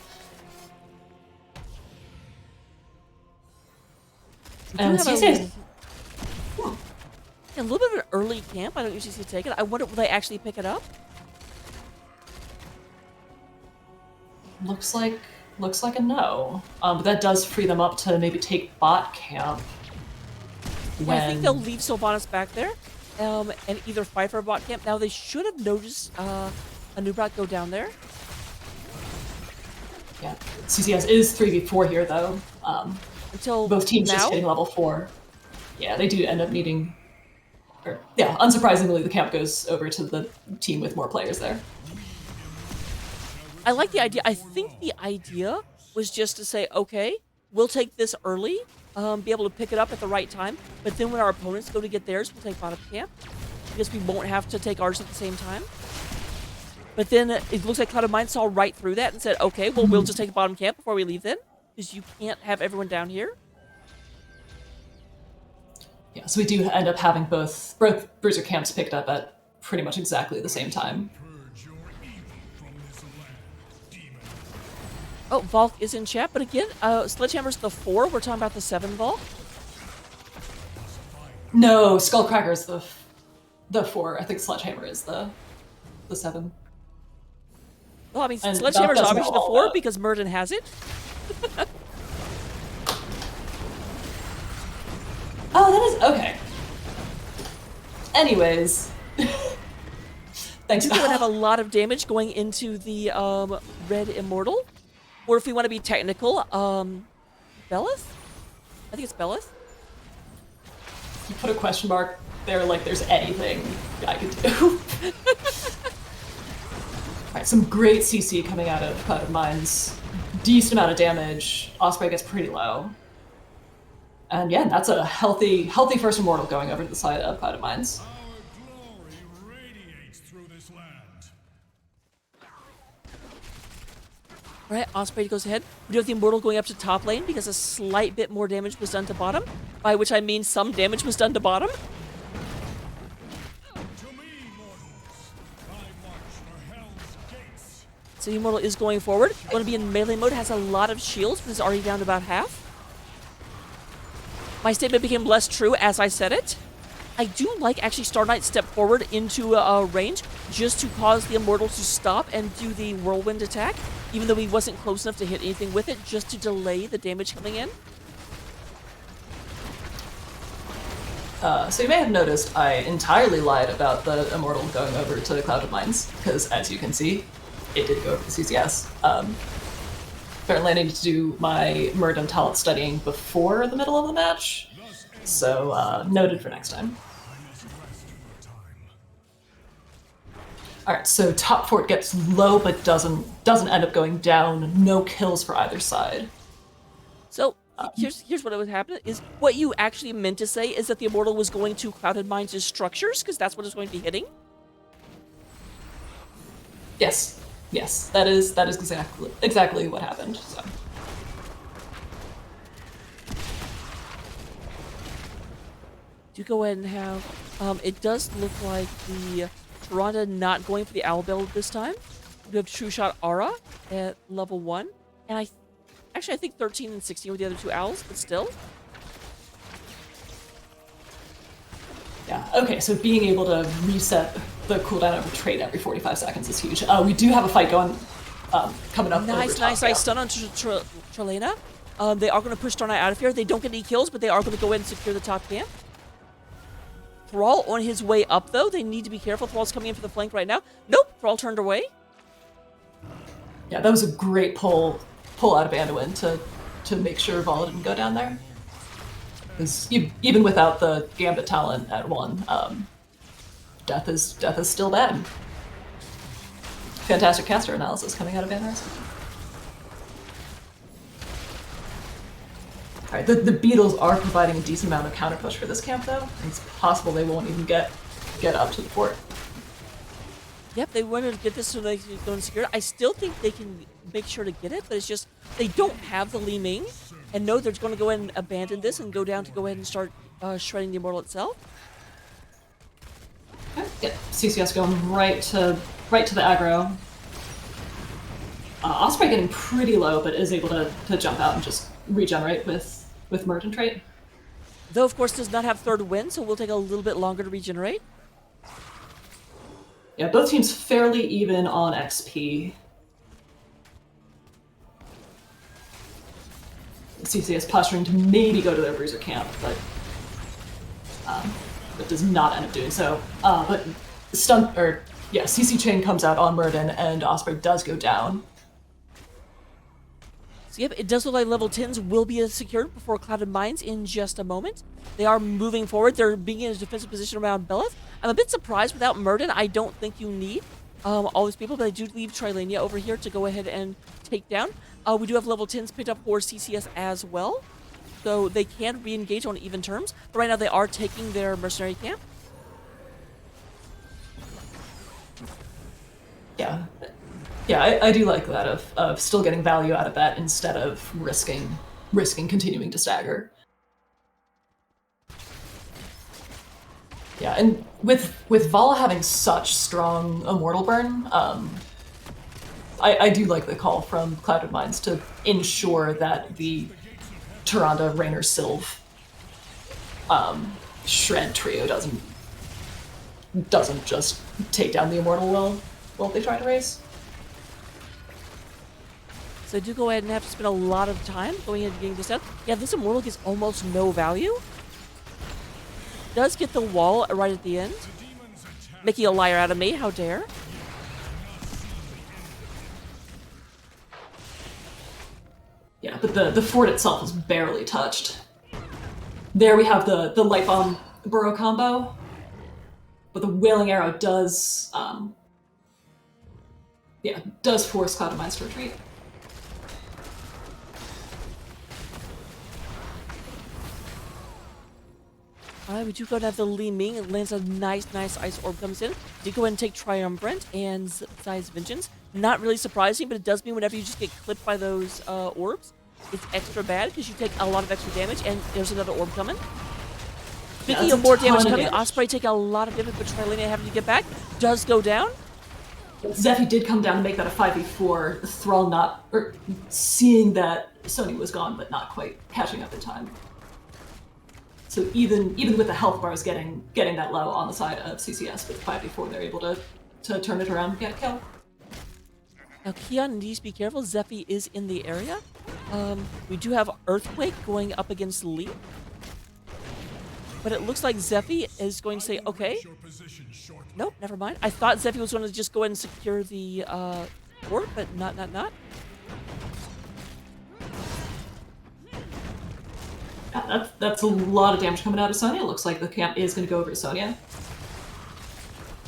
Speaker 5: And CCS.
Speaker 2: A little bit of an early camp. I don't usually see it taken. I wonder will they actually pick it up?
Speaker 5: Looks like a no. But that does free them up to maybe take bot camp.
Speaker 2: Yeah, I think they'll leave Sylvanas back there, and either fight for bot camp. Now they should have noticed a new bot go down there.
Speaker 5: Yeah, CCS is 3v4 here though.
Speaker 2: Until
Speaker 5: both teams
Speaker 2: now?
Speaker 5: just hitting level 4. Yeah, they do end up needing. Unsurprisingly, the camp goes over to the team with more players there.
Speaker 2: I like the idea. I think the idea was just to say, okay, we'll take this early, be able to pick it up at the right time, but then when our opponents go to get theirs, we'll take bottom camp, because we won't have to take ours at the same time. But then it looks like Cloud of Mind saw right through that and said, okay, well, we'll just take bottom camp before we leave then, because you can't have everyone down here.
Speaker 5: Yeah, so we do end up having both Bruiser camps picked up at pretty much exactly the same time.
Speaker 2: Oh, Volk is in chat, but again, Sledgehammer's the 4. We're talking about the 7 Volk.
Speaker 5: No, Skullcracker's the 4. I think Sledgehammer is the 7.
Speaker 2: Well, I mean,
Speaker 5: And
Speaker 2: Sledgehammer's
Speaker 5: that doesn't
Speaker 2: obviously the
Speaker 5: all
Speaker 2: 4
Speaker 5: that.
Speaker 2: because Murden has it.
Speaker 5: Oh, that is okay. Anyways, Thanks,
Speaker 2: You would have a
Speaker 5: Val.
Speaker 2: lot of damage going into the red immortal. Or if we want to be technical, Belith? I think it's Belith.
Speaker 5: You put a question mark there like there's anything I could do. Alright, some great CC coming out of Clouded Mines. Decent amount of damage. Osprey gets pretty low. And yeah, that's a healthy first immortal going over to the side of Clouded Mines.
Speaker 7: Our glory radiates through this land.
Speaker 2: All right, Osprey goes ahead. We do have the immortal going up to top lane because a slight bit more damage was done to bottom, by which I mean some damage was done to bottom.
Speaker 7: To me, mortals, I march for hell's gates.
Speaker 2: So the immortal is going forward. Going to be in melee mode, has a lot of shields, but is already down to about half. My statement became less true as I said it. I do like actually Star Knight step forward into range just to cause the immortal to stop and do the whirlwind attack, even though he wasn't close enough to hit anything with it, just to delay the damage coming in.
Speaker 5: So you may have noticed I entirely lied about the immortal going over to Clouded Mines, because as you can see, it did go over to CCS. Apparently I needed to do my Murden talent studying before the middle of the match, so noted for next time. Alright, so top fort gets low but doesn't end up going down. No kills for either side.
Speaker 2: So here's what would happen is what you actually meant to say is that the immortal was going to Clouded Mines' structures because that's what it's going to be hitting.
Speaker 5: Yes, that is exactly what happened. So.
Speaker 2: Do go ahead and have it does look like the Tyrande not going for the owl build this time. We have True Shot Aura at level 1, and I think 13 and 16 were the other two owls, but still.
Speaker 5: Yeah, okay, so being able to reset the cooldown of a trait every 45 seconds is huge. We do have a fight coming up.
Speaker 2: Nice,
Speaker 5: over top, yeah.
Speaker 2: stun on Trelena. They are going to push Star Knight out of here. They don't get any kills, but they are going to go ahead and secure the top camp. Thrall on his way up, though. They need to be careful. Thrall's coming in for the flank right now. Nope, Thrall turned away.
Speaker 5: Yeah, that was a great pull out of Anduin to make sure Vala didn't go down there. Because even without the Gambit talent at 1, death is still bad. Fantastic caster analysis coming out of Van Ryzen. Alright, the Beetles are providing a decent amount of counter push for this camp, though. It's possible they won't even get up to the fort.
Speaker 2: Yep, they wanted to get this so they can go and secure it. I still think they can make sure to get it, but it's just they don't have the Li Ming. And no, they're going to go ahead and abandon this and go down to go ahead and start shredding the immortal itself.
Speaker 5: Yeah, CCS going right to the aggro. Osprey getting pretty low, but is able to jump out and just regenerate with Murden trait.
Speaker 2: Though, of course, does not have third wind, so will take a little bit longer to regenerate.
Speaker 5: Yeah, both teams fairly even on XP. CCS posturing to maybe go to their bruiser camp, but does not end up doing so. But CC chain comes out on Murden, and Osprey does go down.
Speaker 2: So yep, it does look like level 10s will be secured before Clouded Mines in just a moment. They are moving forward. They're being in a defensive position around Belith. I'm a bit surprised without Murden. I don't think you need all these people, but I do leave Trilania over here to go ahead and take down. We do have level 10s picked up for CCS as well, so they can re-engage on even terms. But right now they are taking their mercenary camp.
Speaker 5: Yeah, I do like that of still getting value out of that instead of risking continuing to stagger. Yeah, and with Vala having such strong immortal burn, I do like the call from Clouded Mines to ensure that the Tyrande, Raynor, Sylve shred trio doesn't just take down the immortal while they try to race.
Speaker 2: So I do go ahead and have to spend a lot of time going into getting this done. Yeah, this immortal gets almost no value. Does get the wall right at the end. Making a liar out of me, how dare.
Speaker 5: Yeah, but the fort itself is barely touched. There we have the light bomb burrow combo, but the wailing arrow does force Cloud of Mines to retreat.
Speaker 2: Alright, we do go to have the Li Ming. It lands a nice ice orb comes in. Did go ahead and take Triumvirate and Zai's Vengeance. Not really surprising, but it does mean whenever you just get clipped by those orbs, it's extra bad because you take a lot of extra damage, and there's another orb coming. Speaking of more damage coming, Osprey take a lot of damage, but Trilania having to get back. Does go down.
Speaker 5: Zephy did come down to make that a 5v4. Thrall seeing that Sonya was gone, but not quite catching up in time. So even with the health bars getting that low on the side of CCS with 5v4, they're able to turn it around and get a kill.
Speaker 2: Now, Keon needs to be careful. Zephy is in the area. We do have Earthquake going up against Lee. But it looks like Zephy is going to say, okay. Nope, never mind. I thought Zephy was going to just go ahead and secure the fort, but not.
Speaker 5: Yeah, that's a lot of damage coming out of Sonya. It looks like the camp is going to go over to Sonya.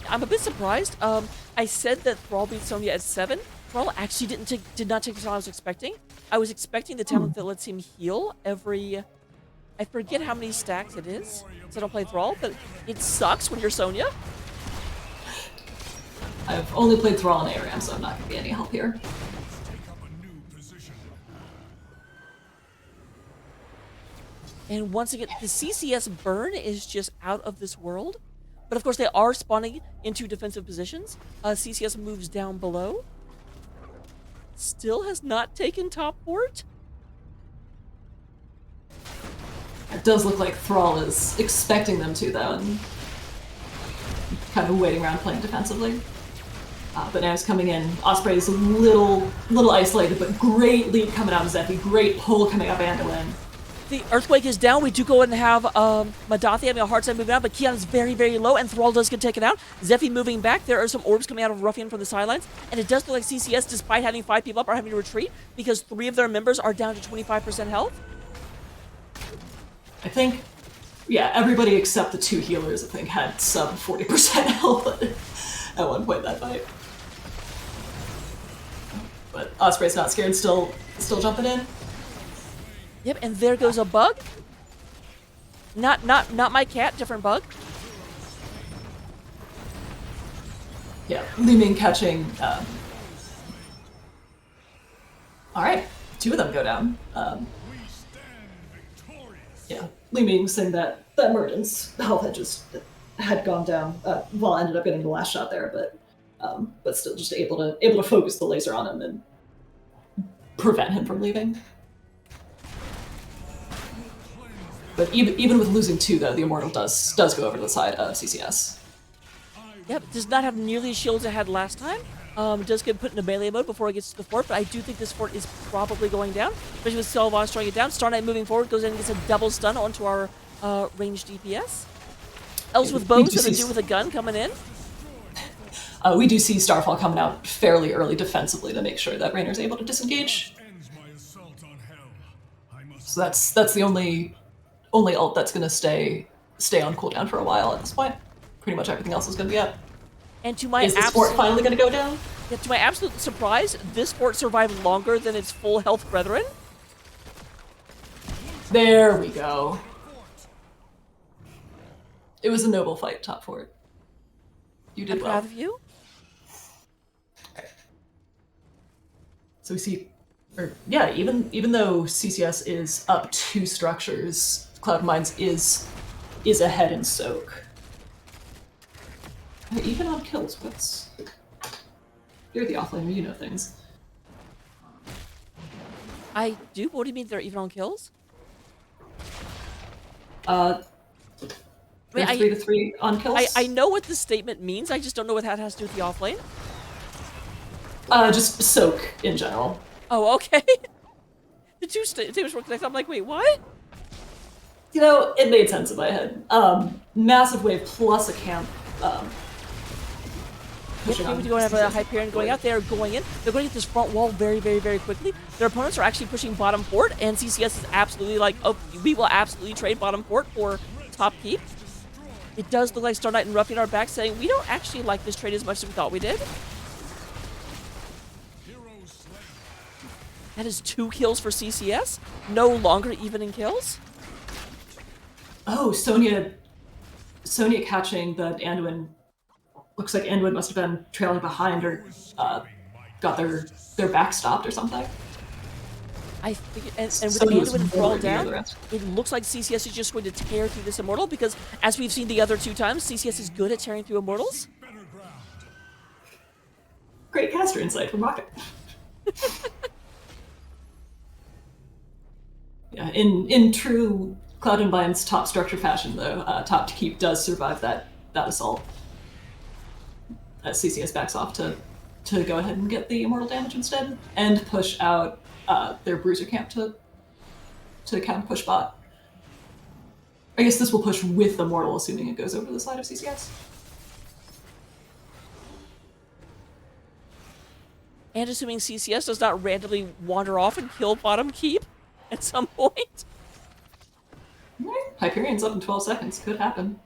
Speaker 2: I'm a bit surprised. I said that Thrall beat Sonya at 7. Thrall actually did not take the time I was expecting. I was expecting the talent that lets him heal every... I forget how many stacks it is, so I don't play Thrall, but it sucks when you're Sonya.
Speaker 5: I've only played Thrall and ARAM, so I'm not going to be any help here.
Speaker 2: And once again, the CCS burn is just out of this world. But of course, they are spawning into defensive positions. CCS moves down below. Still has not taken top fort.
Speaker 5: It does look like Thrall is expecting them to, though, and kind of waiting around playing defensively. But now he's coming in. Osprey is a little isolated, but great lead coming out of Zephy. Great pull coming up Anduin.
Speaker 2: The Earthquake is down. We do go ahead and have Madathi having a hard time moving out, but Keon is very low, and Thrall does get taken out. Zephy moving back. There are some orbs coming out of Ruffian from the sidelines, and it does look like CCS, despite having 5 people up, are having to retreat because 3 of their members are down to 25% health.
Speaker 5: I think, yeah, everybody except the 2 healers, I think, had sub 40% health at one point that fight. But Osprey's not scared, still jumping in.
Speaker 2: Yep, and there goes a bug. Not my cat, different bug.
Speaker 5: Yeah, Li Ming catching. All right, 2 of them go down. Yeah, Li Ming saying that Murden's health had gone down. Well, ended up getting the last shot there, but still just able to focus the laser on him and prevent him from leaving. But even with losing 2, though, the Immortal does go over to the side of CCS.
Speaker 2: Yep, does not have nearly as shields it had last time. Does get put into melee mode before it gets to the fort, but I do think this fort is probably going down, especially with Selvon throwing it down. Star Knight moving forward, goes in and gets a double stun onto our ranged DPS. Else with bows and a dude with a gun coming in.
Speaker 5: We do see Starfall coming out fairly early defensively to make sure that Rainer's able to disengage. So that's the only ult that's going to stay on cooldown for a while at this point. Pretty much everything else is going to be up.
Speaker 2: And to my
Speaker 5: is this fort finally going to go down?
Speaker 2: Yeah, to my absolute surprise, this fort survived longer than its full health brethren.
Speaker 5: There we go. It was a noble fight, top fort. You did
Speaker 2: I'm
Speaker 5: well.
Speaker 2: proud of you.
Speaker 5: So we see, even though CCS is up 2 structures, Cloud Mines is ahead in soak. Even on kills, you're the offlaner, you know things.
Speaker 2: I do? What do you mean they're even on kills?
Speaker 5: They're 3-3 on kills.
Speaker 2: I know what the statement means, I just don't know what that has to do with the offlane.
Speaker 5: Just soak in general.
Speaker 2: Oh, okay. The 2 statements were connected. I'm like, wait, what?
Speaker 5: You know, it made sense in my head. Massive wave plus a camp pushing
Speaker 2: Yep,
Speaker 5: on.
Speaker 2: we go and have a
Speaker 5: CCS.
Speaker 2: Hyperion going out. They're going in. They're going to get this front wall very, very, very quickly. Their opponents are actually pushing bottom fort, and CCS is absolutely like, oh, we will absolutely trade bottom fort for top keep. It does look like Star Knight and Ruffian are back saying, we don't actually like this trade as much as we thought we did. That is 2 kills for CCS. No longer even in kills.
Speaker 5: Oh, Sonya catching the Anduin. Looks like Anduin must have been trailing behind or got their back stopped or something.
Speaker 2: I think, and with
Speaker 5: Sonya was
Speaker 2: Anduin
Speaker 5: more
Speaker 2: fall
Speaker 5: than the
Speaker 2: down,
Speaker 5: other rest.
Speaker 2: it looks like CCS is just going to tear through this Immortal because, as we've seen the other 2 times, CCS is good at tearing through Immortals.
Speaker 5: Great caster insight from Rocket. Yeah, in true Cloud and Bind's top structure fashion, though, top to keep does survive that assault. CCS backs off to go ahead and get the immortal damage instead, and push out their bruiser camp to counter push bot. I guess this will push with immortal, assuming it goes over the side of CCS.
Speaker 2: And assuming CCS does not randomly wander off and kill bottom keep at some point.
Speaker 5: Right. Hyperion's up in 12 seconds. Could happen.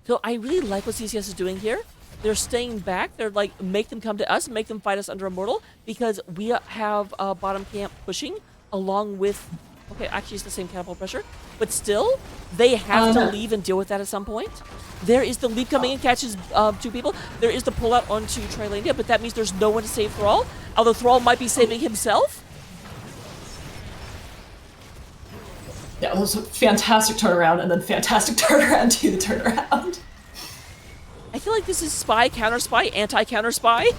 Speaker 2: So I really like what CCS is doing here. They're staying back. They're like, make them come to us, make them fight us under Immortal, because we have bottom camp pushing along with... Okay, actually it's the same catapult pressure, but still, they have to leave and deal with that at some point. There is the leap coming in, catches 2 people. There is the pullout onto Trilandia, but that means there's no one to save Thrall, although Thrall might be saving himself.
Speaker 5: Yeah, it was a fantastic turnaround, and then fantastic turnaround to the turnaround.
Speaker 2: I feel like this is spy, counter spy, anti-counter spy.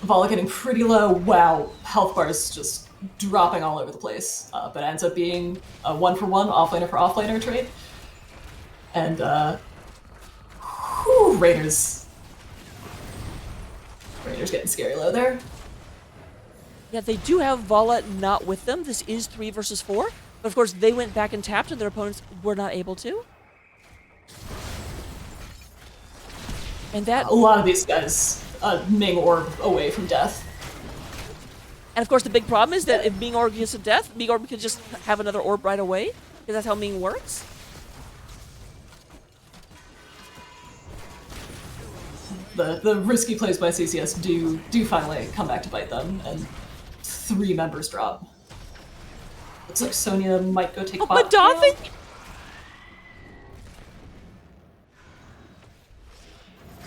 Speaker 5: Vala getting pretty low. Wow, health bars just dropping all over the place. But ends up being a 1-for-1 offlaner for offlaner trade. And Raiders getting scary low there.
Speaker 2: Yeah, they do have Vala not with them. This is 3 versus 4. But of course, they went back and tapped, and their opponents were not able to. And that...
Speaker 5: A lot of these guys, Ming Orb away from death.
Speaker 2: And of course, the big problem is that if Ming Orb gets to death, Ming Orb could just have another orb right away, because that's how Ming works.
Speaker 5: The risky plays by CCS do finally come back to bite them, and 3 members drop. Looks like Sonya might go take bot.
Speaker 2: Madothic?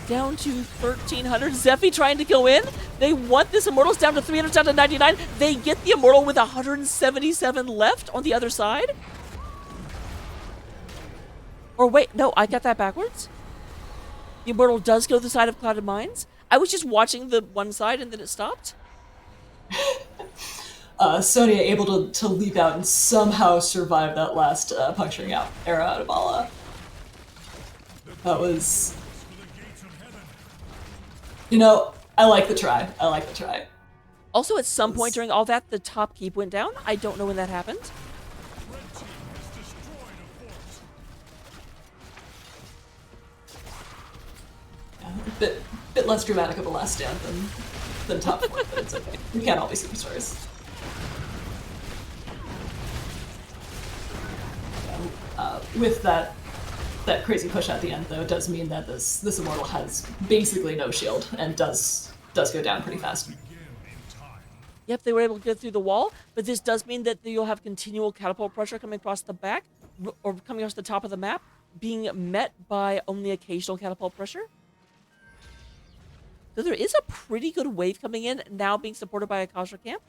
Speaker 2: Down to 1,300. Zephy trying to go in. They want this Immortals down to 300, down to 99. They get the Immortal with 177 left on the other side. Or wait, no, I got that backwards. The Immortal does go to the side of Clouded Mines. I was just watching the one side and then it stopped.
Speaker 5: Sonya able to leap out and somehow survive that last puncturing out arrow out of Vala. That was... You know, I like the try. I like the try.
Speaker 2: Also, at some point during all that, the top keep went down. I don't know when that happened.
Speaker 5: Yeah, a bit less dramatic of a last stand than top 4, but it's okay. We can't all be superstars. With that crazy push at the end, though, it does mean that this Immortal has basically no shield and does go down pretty fast.
Speaker 2: Yep, they were able to get through the wall, but this does mean that you'll have continual catapult pressure coming across the back, or coming across the top of the map, being met by only occasional catapult pressure. So there is a pretty good wave coming in, now being supported by a Kasha camp.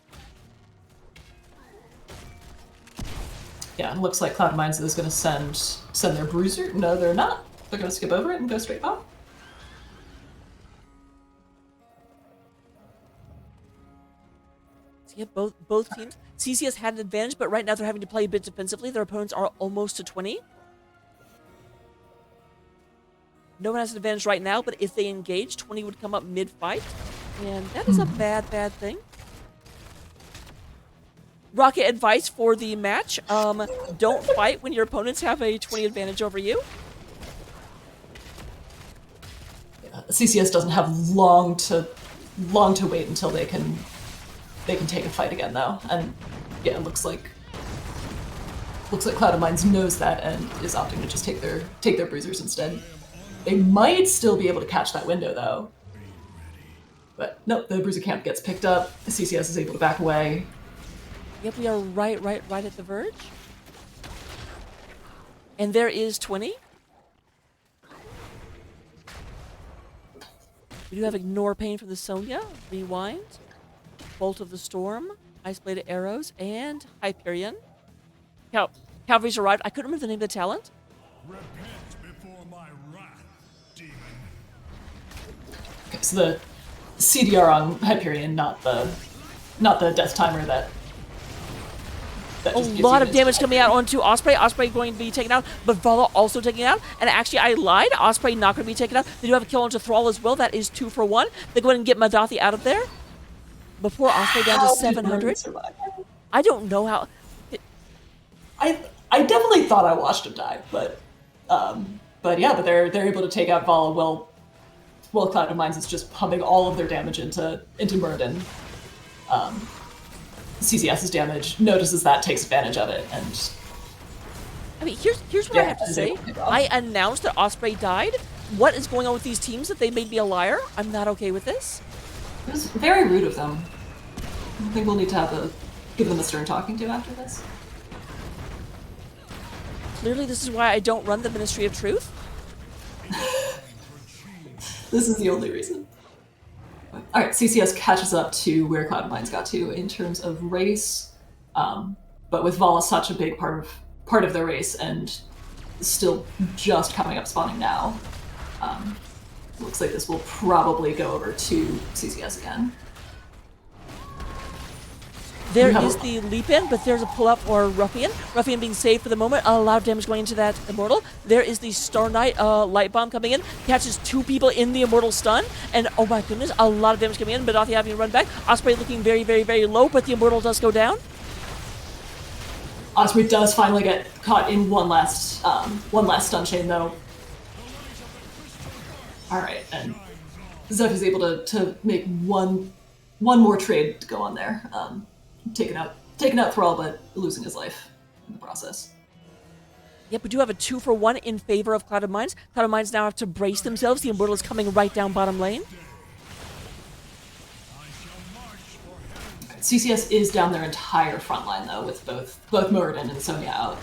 Speaker 5: Yeah, it looks like Cloud Mines is going to send their bruiser. No, they're not. They're going to skip over it and go straight bot.
Speaker 2: So yeah, both teams. CCS had an advantage, but right now they're having to play a bit defensively. Their opponents are almost to 20. No one has an advantage right now, but if they engage, 20 would come up mid-fight. And that is a bad, bad thing. Rocket advice for the match. Don't fight when your opponents have a 20 advantage over you.
Speaker 5: CCS doesn't have long to wait until they can take a fight again though. And yeah, it looks like Cloud of Mines knows that and is opting to just take their bruisers instead. They might still be able to catch that window though. But nope, the bruiser camp gets picked up, the CCS is able to back away.
Speaker 2: Yep, we are right at the verge. And there is 20. We do have Ignore Pain from the Sonya, Rewind, Bolt of the Storm, Ice Blade Arrows, and Hyperion. Cavalry's arrived. I couldn't remember the name of the talent.
Speaker 7: Repent before my wrath, demon.
Speaker 5: Okay, so the CDR on Hyperion, not the death timer that
Speaker 2: A
Speaker 5: just gives
Speaker 2: lot
Speaker 5: you
Speaker 2: of
Speaker 5: this
Speaker 2: damage coming out onto Osprey. Osprey going to be taken out, but Vala also taken out. And actually, I lied. Osprey not going to be taken out. They do have a kill onto Thrall as well. That is 2 for 1. They go ahead and get Madathi out of there. Before Osprey down to
Speaker 5: How did
Speaker 2: 700.
Speaker 5: Murray survive?
Speaker 2: I don't know how.
Speaker 5: I definitely thought I watched him die, but they're able to take out Vala while Cloud of Mines is just pumping all of their damage into Muradin. CCS's damage notices that, takes advantage of it, and
Speaker 2: I mean, here's what I have to say. I announced that Osprey died. What is going on with these teams that they made me a liar? I'm not okay with this.
Speaker 5: it was very rude of them. I think we'll need to give them a stern talking to after this.
Speaker 2: Clearly, this is why I don't run the Ministry of Truth.
Speaker 5: This is the only reason. All right, CCS catches up to where Cloud of Mines got to in terms of race, but with Vala such a big part of their race and still just coming up spawning now, looks like this will probably go over to CCS again.
Speaker 2: There is the leap in, but there's a pull up or Ruffian. Ruffian being saved for the moment. A lot of damage going into that Immortal. There is the Star Knight Light Bomb coming in. Catches 2 people in the Immortal stun. And oh my goodness, a lot of damage coming in. Madathi having to run back. Osprey looking very, very, very low, but the Immortal does go down.
Speaker 5: Osprey does finally get caught in one last stun chain though. All right, and Zeph is able to make one more trade to go on there. Taking out Thrall, but losing his life in the process.
Speaker 2: Yep, we do have a 2 for 1 in favor of Cloud of Mines. Cloud of Mines now have to brace themselves. The Immortal is coming right down bottom lane.
Speaker 5: CCS is down their entire front line though, with both Muradin and Sonya out.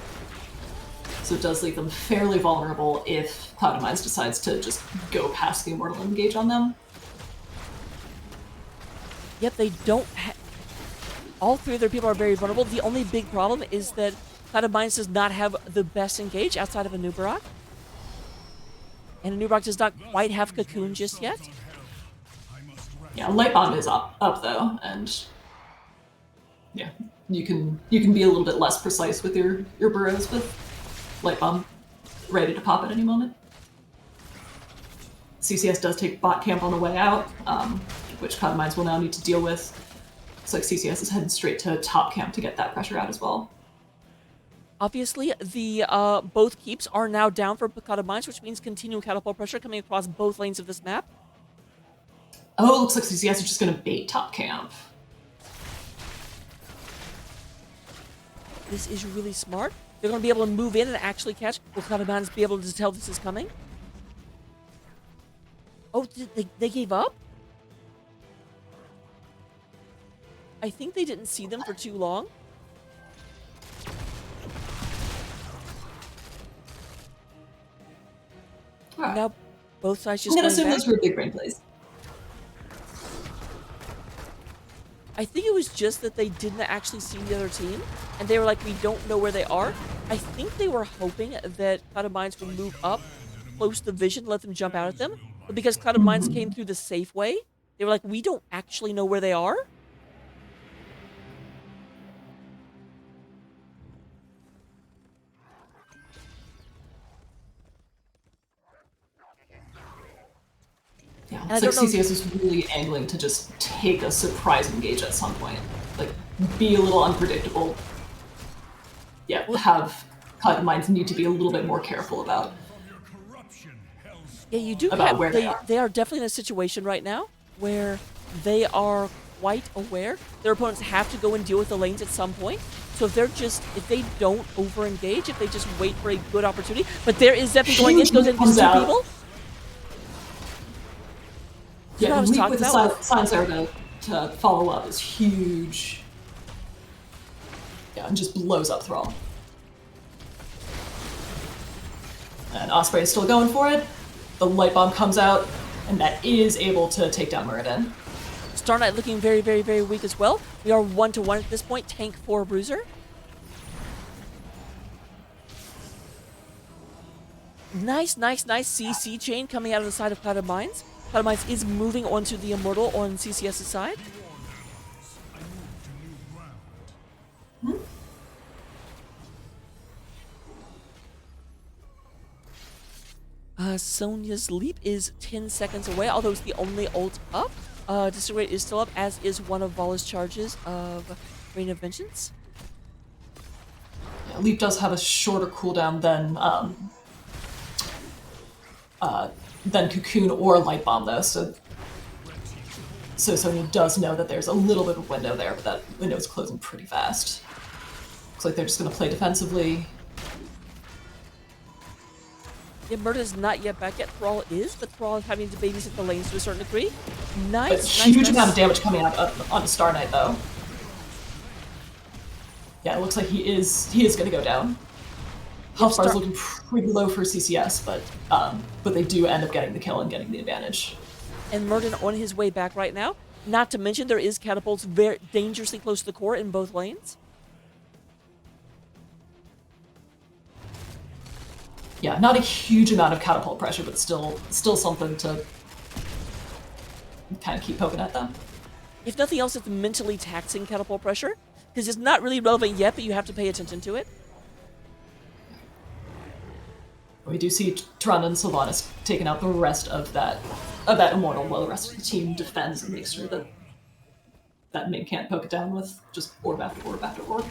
Speaker 5: So it does leave them fairly vulnerable if Cloud of Mines decides to just go past the Immortal and engage on them.
Speaker 2: Yep, they don't all 3 of their people are very vulnerable. The only big problem is that Cloud of Mines does not have the best engage outside of a Nubarak. And a Nubarak does not quite have Cocoon just yet.
Speaker 5: Yeah, Light Bomb is up though, and yeah, you can be a little bit less precise with your burrows with Light Bomb ready to pop at any moment. CCS does take bot camp on the way out, which Cloud of Mines will now need to deal with. Looks like CCS is heading straight to top camp to get that pressure out as well.
Speaker 2: Obviously, the both keeps are now down for Cloud of Mines, which means continual catapult pressure coming across both lanes of this map.
Speaker 5: Oh, it looks like CCS is just going to bait top camp.
Speaker 2: This is really smart. They're going to be able to move in and actually catch. Will Cloud of Mines be able to tell this is coming? Oh, they gave up? I think they didn't see them for too long.
Speaker 5: Right.
Speaker 2: Now, both sides just
Speaker 5: I'm going to
Speaker 2: going
Speaker 5: assume
Speaker 2: back.
Speaker 5: those were big brain plays.
Speaker 2: I think it was just that they didn't actually see the other team, and they were like, we don't know where they are. I think they were hoping that Cloud of Mines would move up close to vision, let them jump out at them. But because Cloud of Mines came through the safe way, they were like, we don't actually know where they are.
Speaker 5: Yeah,
Speaker 2: I
Speaker 5: it's like
Speaker 2: don't know-
Speaker 5: CCS is really angling to just take a surprise engage at some point. Like, be a little unpredictable. Yeah, have Cloud of Mines need to be a little bit more careful about.
Speaker 7: From your corruption, Hellspawn.
Speaker 2: Yeah, you do
Speaker 5: about
Speaker 2: have.
Speaker 5: where they are.
Speaker 2: They are definitely in a situation right now where they are quite aware their opponents have to go and deal with the lanes at some point. So if they don't over engage, if they just wait for a good opportunity, but there is definitely going in,
Speaker 5: Huge
Speaker 2: goes in,
Speaker 5: comes
Speaker 2: gets two
Speaker 5: out.
Speaker 2: people. That's what
Speaker 5: Yeah,
Speaker 2: I was
Speaker 5: leap
Speaker 2: talking
Speaker 5: with the
Speaker 2: about.
Speaker 5: silence arrow to follow up is huge. Yeah, and just blows up Thrall. And Osprey is still going for it. The light bomb comes out, and that is able to take down Muradin.
Speaker 2: Star Knight looking very, very, very weak as well. We are 1-1 at this point. Tank for Bruiser. Nice CC chain coming out of the side of Clouded Mines. Clouded Mines is moving onto the Immortal on CCS's side.
Speaker 7: I move to new ground.
Speaker 2: Sonya's leap is 10 seconds away, although it's the only ult up. Disintegrate is still up, as is one of Vala's charges of Rain of Vengeance.
Speaker 5: Yeah, leap does have a shorter cooldown than Cocoon or Light Bomb, though, so Sonya does know that there's a little bit of a window there, but that window is closing pretty fast. Looks like they're just going to play defensively.
Speaker 2: Yeah, Murda is not yet back yet. Thrall is, but Thrall is having to babysit the lanes to a certain degree.
Speaker 5: But
Speaker 2: Nice.
Speaker 5: huge amount of damage coming out onto Star Knight, though. Yeah, it looks like he is going to go down. Health bar is looking pretty low for CCS, but they do end up getting the kill and getting the advantage.
Speaker 2: And Murden on his way back right now. Not to mention there is catapults very dangerously close to the core in both lanes.
Speaker 5: Yeah, not a huge amount of catapult pressure, but still something to kind of keep poking at them.
Speaker 2: If nothing else, it's mentally taxing catapult pressure, because it's not really relevant yet, but you have to pay attention to it.
Speaker 5: We do see Tyrande and Sylvanas taking out the rest of that Immortal, while the rest of the team defends and makes sure that that Ming can't poke it down with just orb after orb after orb.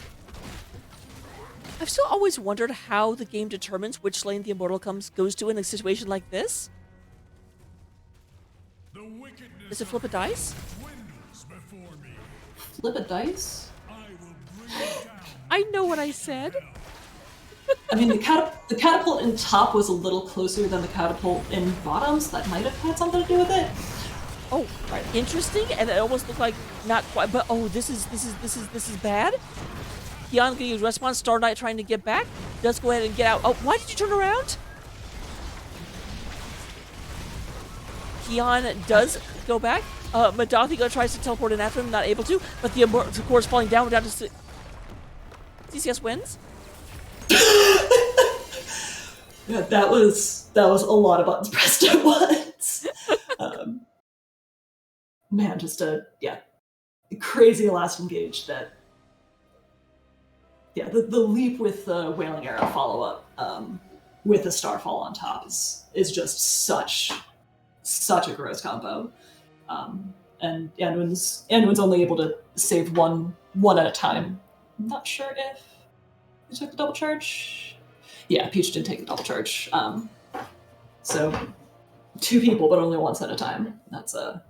Speaker 2: I've still always wondered how the game determines which lane the Immortal goes to in a situation like this.
Speaker 7: The wickedness
Speaker 2: Does it flip a dice?
Speaker 7: dwindles before me.
Speaker 5: Flip a dice?
Speaker 7: I will bring it down.
Speaker 2: I know what I said.
Speaker 5: I mean, the catapult in top was a little closer than the catapult in bottoms. That might have had something to do with it.
Speaker 2: Oh, right. Interesting, and it almost looked like not quite, but oh, this is bad. Kian getting his response. Star Knight trying to get back. Does go ahead and get out. Oh, why did you turn around? Kian does go back. Madothiga tries to teleport in after him, not able to, but the Immortal, of course, falling down to CCS wins.
Speaker 5: Yeah, that was a lot of buttons pressed at once. Man, just a crazy last engage that. Yeah, the leap with the Wailing Arrow follow up with the Starfall on top is just such a gross combo. And Anduin's only able to save one at a time. I'm not sure if he took the double charge. Yeah, Peach did take the double charge. So 2 people, but only once at a time. That's a.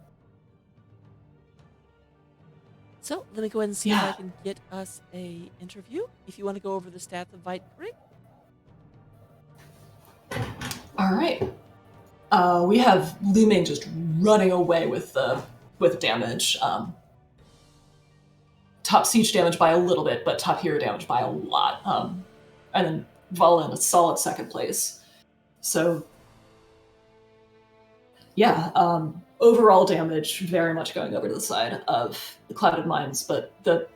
Speaker 2: So let me go ahead and see if I can get us a interview. If you want to go over the stats of Vite Rig.
Speaker 5: All right. We have Li Ming just running away with damage. Top siege damage by a little bit, but top hero damage by a lot. And then Vala in a solid second place. So, yeah, overall damage very much going over to the side of the Clouded Mines, but the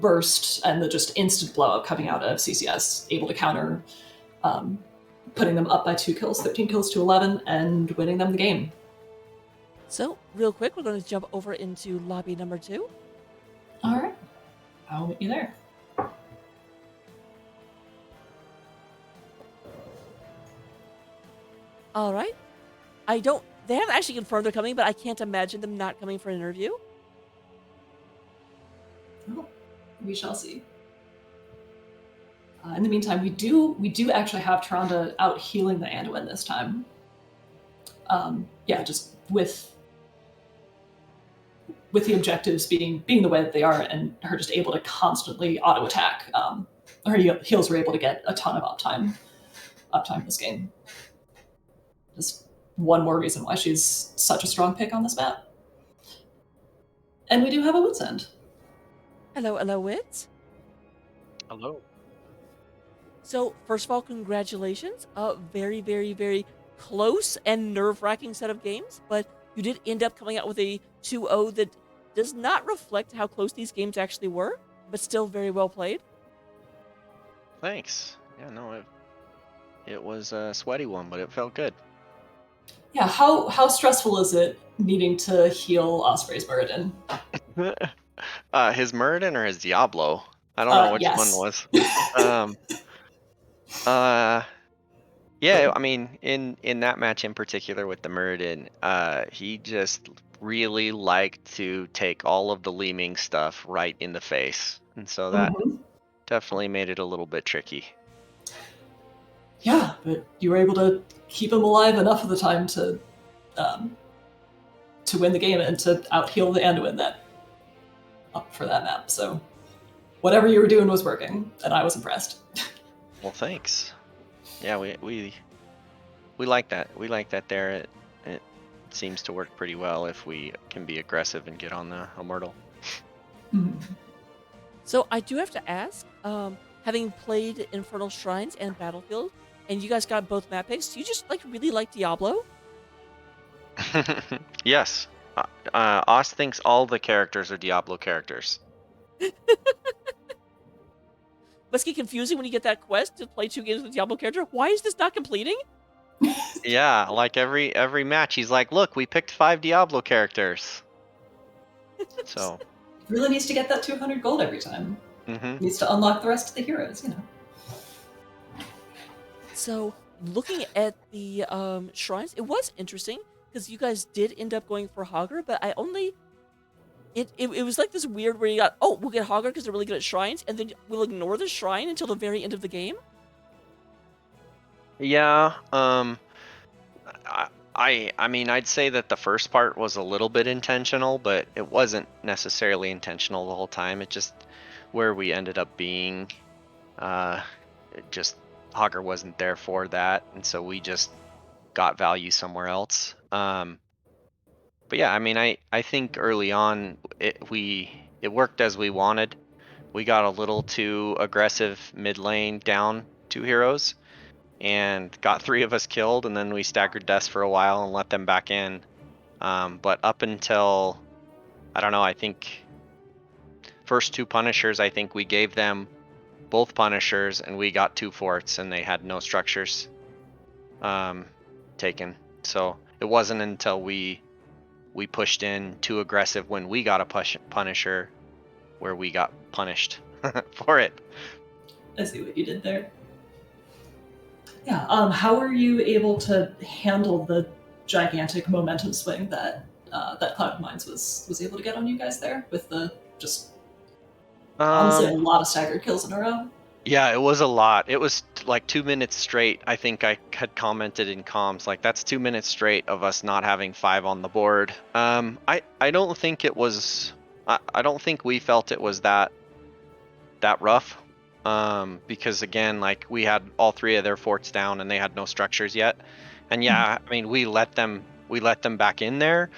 Speaker 5: burst and the just instant blow up coming out of CCS able to counter, putting them up by 2 kills, 13 kills to 11, and winning them the game.
Speaker 2: So, real quick, we're going to jump over into lobby number 2.
Speaker 5: All right. I'll meet you there.
Speaker 2: All right. They haven't actually confirmed they're coming, but I can't imagine them not coming for an interview.
Speaker 5: Oh, we shall see. In the meantime, we do actually have Tyrande out healing the Anduin this time. yeah, just with the objectives being the way that they are, and her just able to constantly auto attack, her heals were able to get a ton of uptime in this game. Just one more reason why she's such a strong pick on this map. And we do have a Wit's End.
Speaker 2: Hello, Wits.
Speaker 4: Hello.
Speaker 2: So, first of all, congratulations. A very, very, very close and nerve-wracking set of games, but you did end up coming out with a 2-0 that does not reflect how close these games actually were, but still very well played.
Speaker 4: Thanks. Yeah, no, it was a sweaty one, but it felt good.
Speaker 5: Yeah, how stressful is it needing to heal Osprey's Muradin?
Speaker 4: His Muradin or his Diablo? I don't know which one
Speaker 5: Yes.
Speaker 4: was. Yeah, I mean, in that match in particular with the Muradin, he just really liked to take all of the Leeming stuff right in the face, and so that
Speaker 5: Mhm.
Speaker 4: definitely made it a little bit tricky.
Speaker 5: Yeah, but you were able to keep him alive enough of the time to win the game and to out heal the Anduin for that map. So whatever you were doing was working, and I was impressed.
Speaker 4: Well, thanks. Yeah, we like that. We like that there. It seems to work pretty well if we can be aggressive and get on the Immortal.
Speaker 5: Mhm.
Speaker 2: So, I do have to ask, having played Infernal Shrines and Battlefield, and you guys got both map picks, do you just, really like Diablo?
Speaker 4: Yes. Oz thinks all the characters are Diablo characters.
Speaker 2: Must get confusing when you get that quest to play 2 games with a Diablo character. Why is this not completing?
Speaker 4: Yeah, like every match, he's like, "Look, we picked 5 Diablo characters." So,
Speaker 5: Really needs to get that 200 gold every time.
Speaker 4: mhm.
Speaker 5: Needs to unlock the rest of the heroes, you know.
Speaker 2: So, looking at the shrines, it was interesting because you guys did end up going for Hogger, but I only it was like this weird where you got, oh, we'll get Hogger because they're really good at shrines, and then we'll ignore the shrine until the very end of the game.
Speaker 4: Yeah, I mean, I'd say that the first part was a little bit intentional, but it wasn't necessarily intentional the whole time. It just where we ended up being, it just Hogger wasn't there for that, and so we just got value somewhere else. But yeah, I mean, I think early on it worked as we wanted. We got a little too aggressive mid lane down 2 heroes and got 3 of us killed, and then we staggered deaths for a while and let them back in. But up until, I don't know, I think first 2 Punishers, I think we gave them both Punishers and we got 2 forts and they had no structures taken. So it wasn't until we pushed in too aggressive when we got a Punisher where we got punished for it.
Speaker 5: I see what you did there. Yeah. How were you able to handle the gigantic momentum swing that that Cloud of Mines was able to get on you guys there with the just honestly a lot of staggered kills in a row?
Speaker 4: Yeah, it was a lot. It was like 2 minutes straight. I think I had commented in comms, like that's 2 minutes straight of us not having 5 on the board. I don't think it was. I don't think we felt it was that rough. Because again, like we had all 3 of their forts down and they had no structures yet. And yeah, I mean we let them back in there,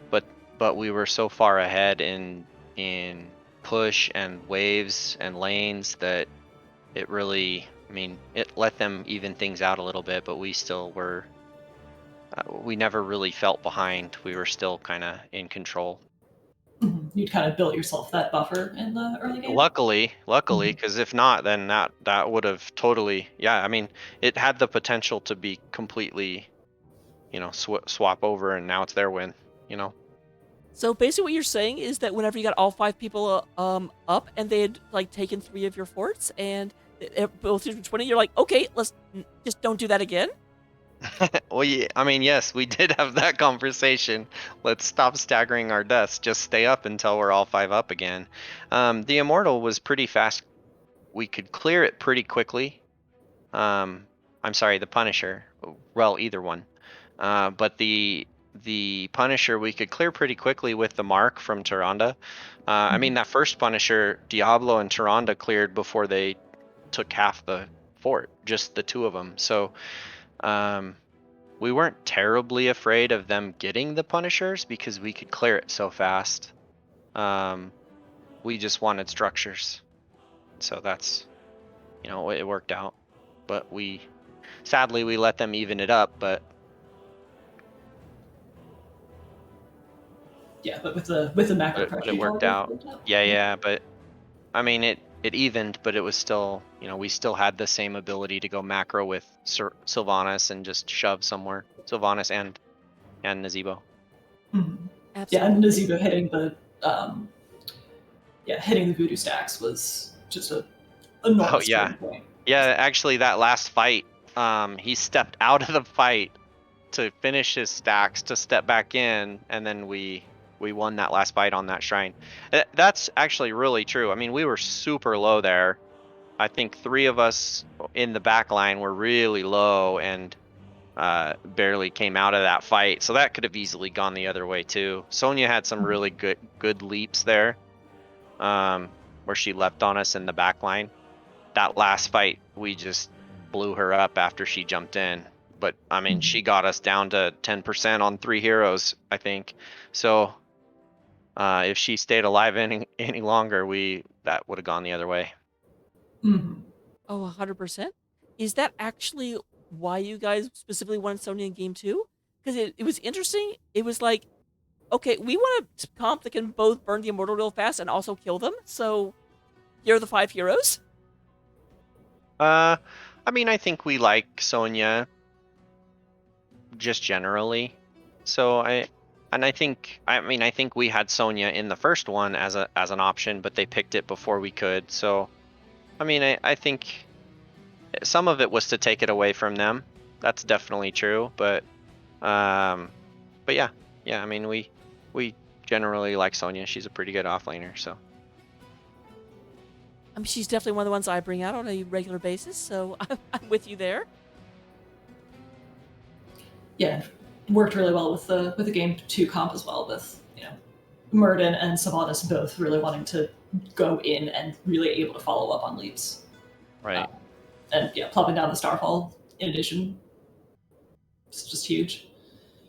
Speaker 4: but we were so far ahead in push and waves and lanes that it really, I mean, it let them even things out a little bit, but we still were, we never really felt behind. We were still kind of in control.
Speaker 5: Mhm. You'd kind of built yourself that buffer in the early game.
Speaker 4: Luckily, because if not, then that would have totally, yeah. I mean, it had the potential to be completely, swap over, and now it's their win.
Speaker 2: So basically, what you're saying is that whenever you got all 5 people up and they had taken 3 of your forts and both teams were 20, you're like, okay, let's just don't do that again.
Speaker 4: Well, yeah, I mean, yes, we did have that conversation. Let's stop staggering our deaths. Just stay up until we're all 5 up again. The Immortal was pretty fast. We could clear it pretty quickly. I'm sorry, the Punisher. Well, either one. But the Punisher we could clear pretty quickly with the mark from Tyrande. I mean, that first Punisher, Diablo and Tyrande cleared before they took half the fort, just the two of them. So we weren't terribly afraid of them getting the Punishers because we could clear it so fast. We just wanted structures. So that's, it worked out. But sadly, we let them even it up, but
Speaker 5: Yeah, but with the macro
Speaker 4: but
Speaker 5: pressure,
Speaker 4: it
Speaker 5: you
Speaker 4: worked
Speaker 5: probably
Speaker 4: out.
Speaker 5: worked out.
Speaker 4: Yeah, but I mean, it evened, but it was still, we still had the same ability to go macro with Sylvanas and just shove somewhere. Sylvanas and Nazebo.
Speaker 5: Mhm. Yeah,
Speaker 2: Absolutely.
Speaker 5: and Nazebo hitting the voodoo stacks was just a enormous
Speaker 4: yeah.
Speaker 5: turning point.
Speaker 4: Yeah, actually, that last fight, he stepped out of the fight to finish his stacks to step back in, and then we won that last fight on that shrine. That's actually really true. I mean, we were super low there. I think 3 of us in the back line were really low and barely came out of that fight. So that could have easily gone the other way too. Sonya had some really good leaps there, where she leapt on us in the back line. That last fight, we just blew her up after she jumped in. But I mean, she got us down to 10% on 3 heroes, I think. So if she stayed alive any longer, that would have gone the other way.
Speaker 5: Mhm.
Speaker 2: Oh, 100%. Is that actually why you guys specifically wanted Sonya in game 2? Because it was interesting. It was like, okay, we want a comp that can both burn the Immortal real fast and also kill them. So here are the 5 heroes.
Speaker 4: I mean, I think we like Sonya just generally. So I think we had Sonya in the first one as an option, but they picked it before we could. So I mean, I think some of it was to take it away from them. That's definitely true, but yeah. I mean, we generally like Sonya. She's a pretty good offlaner, so.
Speaker 2: I mean, she's definitely one of the ones I bring out on a regular basis, so I'm with you there.
Speaker 5: Yeah, worked really well with the game 2 comp as well, with Murden and Sylvanas both really wanting to go in and really able to follow up on leaps.
Speaker 4: Right.
Speaker 5: And yeah, plopping down the Starfall in addition. It's just huge.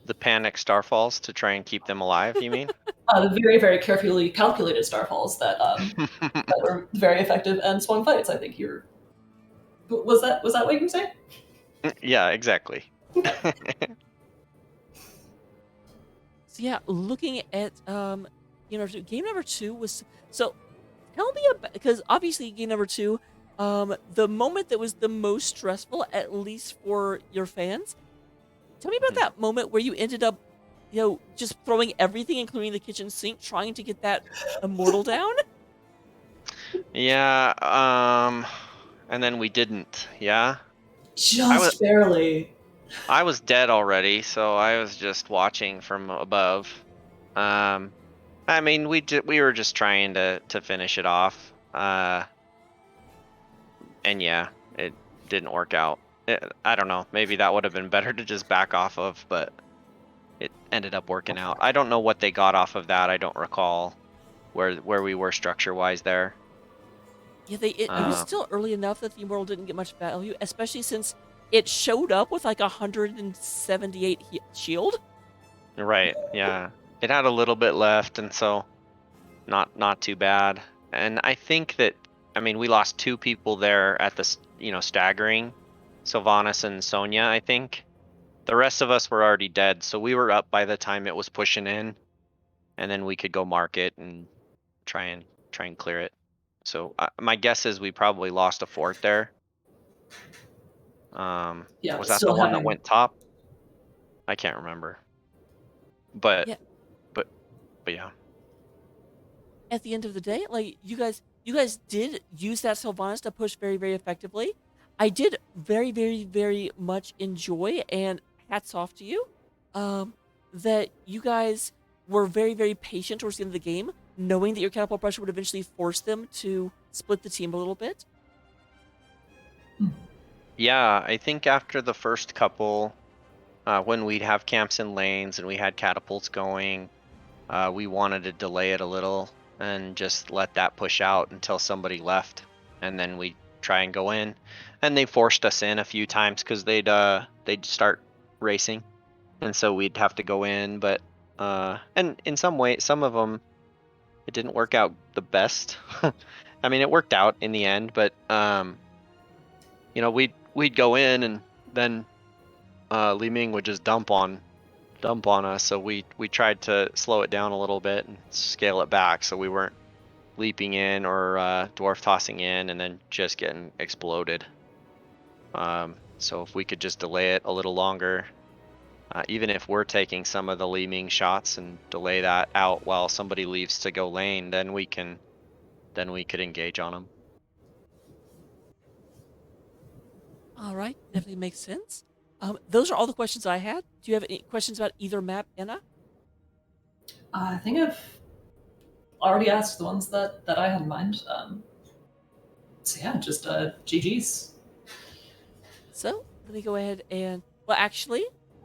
Speaker 4: The panic starfalls to try and keep them alive, you mean?
Speaker 5: The very, very carefully calculated Starfalls that were very effective and swung fights. I think you're. Was that what you were saying?
Speaker 4: Yeah, exactly.
Speaker 2: So yeah, looking at game number 2 was so. Tell me about, because obviously game number 2, the moment that was the most stressful, at least for your fans. Tell me about that moment where you ended up, just throwing everything, including the kitchen sink, trying to get that Immortal down.
Speaker 4: Yeah. And then we didn't. Yeah.
Speaker 5: Just barely.
Speaker 4: I was dead already, so I was just watching from above. I mean, we were just trying to finish it off. And yeah, it didn't work out. I don't know. Maybe that would have been better to just back off of, but it ended up working out. I don't know what they got off of that. I don't recall where we were structure-wise there.
Speaker 2: Yeah, it was still early enough that the Immortal didn't get much value, especially since it showed up with like 178 shield.
Speaker 4: Right. Yeah. It had a little bit left, and so not too bad. And I think that, I mean, we lost 2 people there at the staggering, Sylvanas and Sonya. I think the rest of us were already dead, so we were up by the time it was pushing in, and then we could go mark it and try and clear it. So my guess is we probably lost a fort there.
Speaker 5: Yeah,
Speaker 4: Was
Speaker 5: but
Speaker 4: that
Speaker 5: still
Speaker 4: the one that
Speaker 5: having-
Speaker 4: went top? I can't remember. But
Speaker 2: Yeah.
Speaker 4: but yeah.
Speaker 2: At the end of the day, like you guys did use that Sylvanas to push very, very effectively. I did very, very, very much enjoy, and hats off to you, that you guys were very, very patient towards the end of the game, knowing that your catapult pressure would eventually force them to split the team a little bit.
Speaker 4: Yeah, I think after the first couple, when we'd have camps in lanes and we had catapults going, we wanted to delay it a little and just let that push out until somebody left, and then we try and go in. And they forced us in a few times because they'd start racing, and so we'd have to go in. But and in some way, some of them it didn't work out the best. I mean, it worked out in the end, but we'd go in and then Li Ming would just dump on us. So we tried to slow it down a little bit and scale it back so we weren't leaping in or dwarf tossing in and then just getting exploded. So if we could just delay it a little longer, even if we're taking some of the Li Ming shots and delay that out while somebody leaves to go lane, then we could engage on them.
Speaker 2: All right, definitely makes sense. Those are all the questions I had. Do you have any questions about either map, Anna?
Speaker 5: I think I've already asked the ones that I had in mind. So yeah, just GG's.
Speaker 2: So let me go ahead and, well, actually,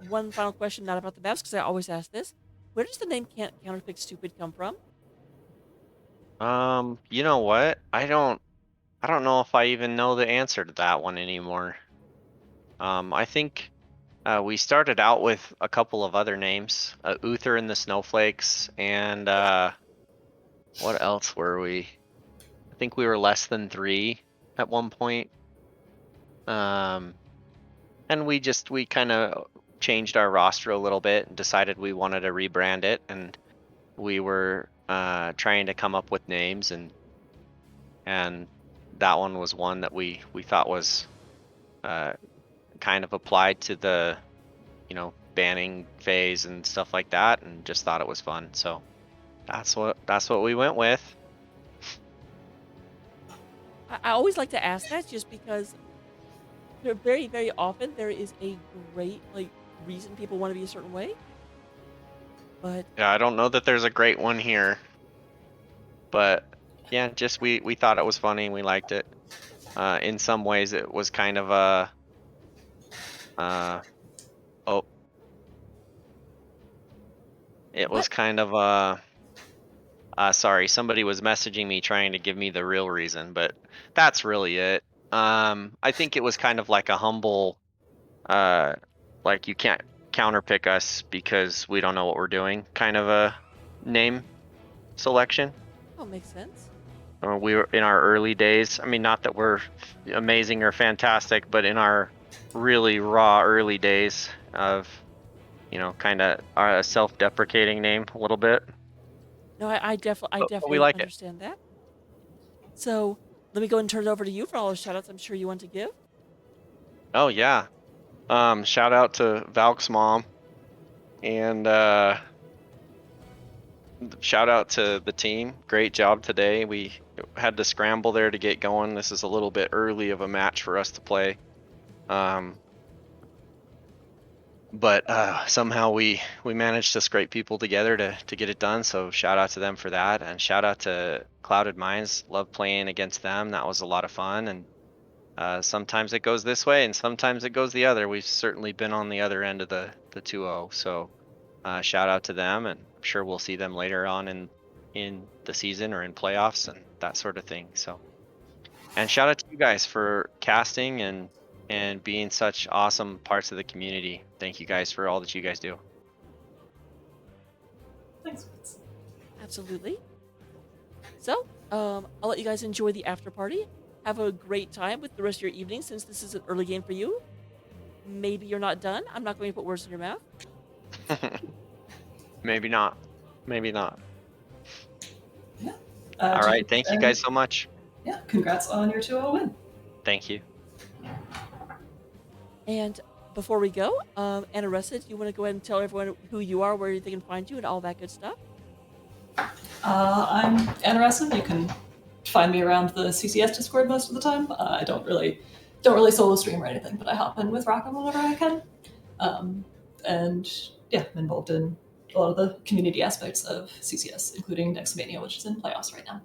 Speaker 2: one final question, not about the maps, because I always ask this. Where does the name Counterpick Stupid come from?
Speaker 4: You know what? I don't know if I even know the answer to that one anymore. I think we started out with a couple of other names, Uther and the Snowflakes, and what else were we? I think we were less than 3 at one point. And we kind of changed our roster a little bit and decided we wanted to rebrand it, and we were trying to come up with names, and that one was one that we thought was kind of applied to the banning phase and stuff like that, and just thought it was fun. So that's what we went with.
Speaker 2: I always like to ask that just because very, very often there is a great reason people want to be a certain way. But
Speaker 4: yeah, I don't know that there's a great one here, but yeah, just we thought it was funny and we liked it. In some ways it was kind of a it was kind of sorry, somebody was messaging me trying to give me the real reason, but that's really it. I think it was kind of like a humble, like you can't counterpick us because we don't know what we're doing kind of a name selection.
Speaker 2: oh, makes sense.
Speaker 4: We were in our early days. I mean, not that we're amazing or fantastic, but in our really raw early days of, kind of a self-deprecating name a little bit.
Speaker 2: No, I definitely
Speaker 4: we like it.
Speaker 2: understand that. So let me go and turn it over to you for all those shoutouts I'm sure you want to give.
Speaker 4: Oh yeah. Shout out to Valk's mom, and shout out to the team. Great job today. We had to scramble there to get going. This is a little bit early of a match for us to play. But somehow we managed to scrape people together to get it done. So shout out to them for that, and shout out to Clouded Minds. Love playing against them. That was a lot of fun, and sometimes it goes this way and sometimes it goes the other. We've certainly been on the other end of the 2-0. So shout out to them, and I'm sure we'll see them later on in the season or in playoffs and that sort of thing. So, and shout out to you guys for casting and being such awesome parts of the community. Thank you guys for all that you guys do.
Speaker 5: Thanks, Vince.
Speaker 2: Absolutely. So, I'll let you guys enjoy the after party. Have a great time with the rest of your evening since this is an early game for you. Maybe you're not done. I'm not going to put words in your mouth.
Speaker 4: Maybe not. Maybe not.
Speaker 5: Yeah.
Speaker 4: All right. Thank you guys so much.
Speaker 5: Yeah. Congrats on your 2-0 win.
Speaker 4: Thank you.
Speaker 2: And before we go, Anna Ressa, do you want to go ahead and tell everyone who you are, where they can find you, and all that good stuff?
Speaker 5: I'm Anna Ressa. You can find me around the CCS Discord most of the time. I don't really solo stream or anything, but I hop in with Rockham whenever I can. And yeah, I'm involved in a lot of the community aspects of CCS, including Nextmania, which is in playoffs right now.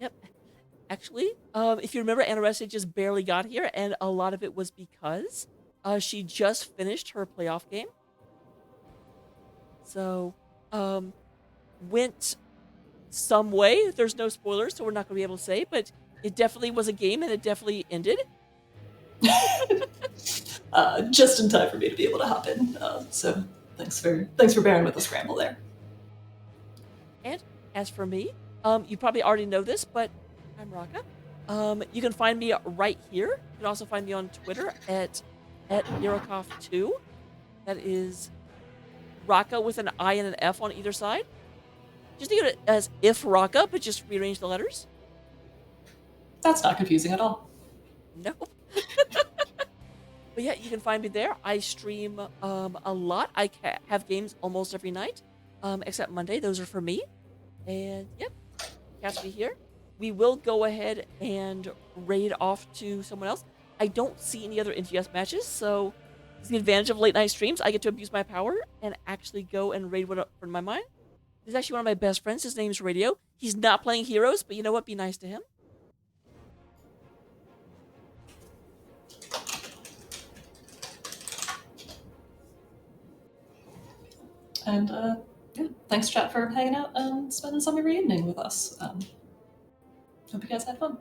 Speaker 2: Yep. Actually, if you remember, Anna Ressa just barely got here, and a lot of it was because She just finished her playoff game. So, went some way. There's no spoilers, so we're not going to be able to say, but it definitely was a game and it definitely ended.
Speaker 5: Just in time for me to be able to hop in. So thanks for bearing with the scramble there.
Speaker 2: And as for me, you probably already know this, but I'm Raka. You can find me right here. You can also find me on Twitter at Hirokov2. That is Raka with an I and an F on either side. Just think of it as if Raka, but just rearrange the letters.
Speaker 5: That's not confusing at all.
Speaker 2: No. But yeah, you can find me there. I stream a lot. I have games almost every night, except Monday. Those are for me. And yep, catch me here. We will go ahead and raid off to someone else. I don't see any other NGS matches, so it's the advantage of late night streams. I get to abuse my power and actually go and raid what in my mind. This is actually one of my best friends. His name's Radio. He's not playing Heroes, but you know what? Be nice to him.
Speaker 5: And yeah, thanks chat for hanging out and spending some of your evening with us. Hope you guys had fun.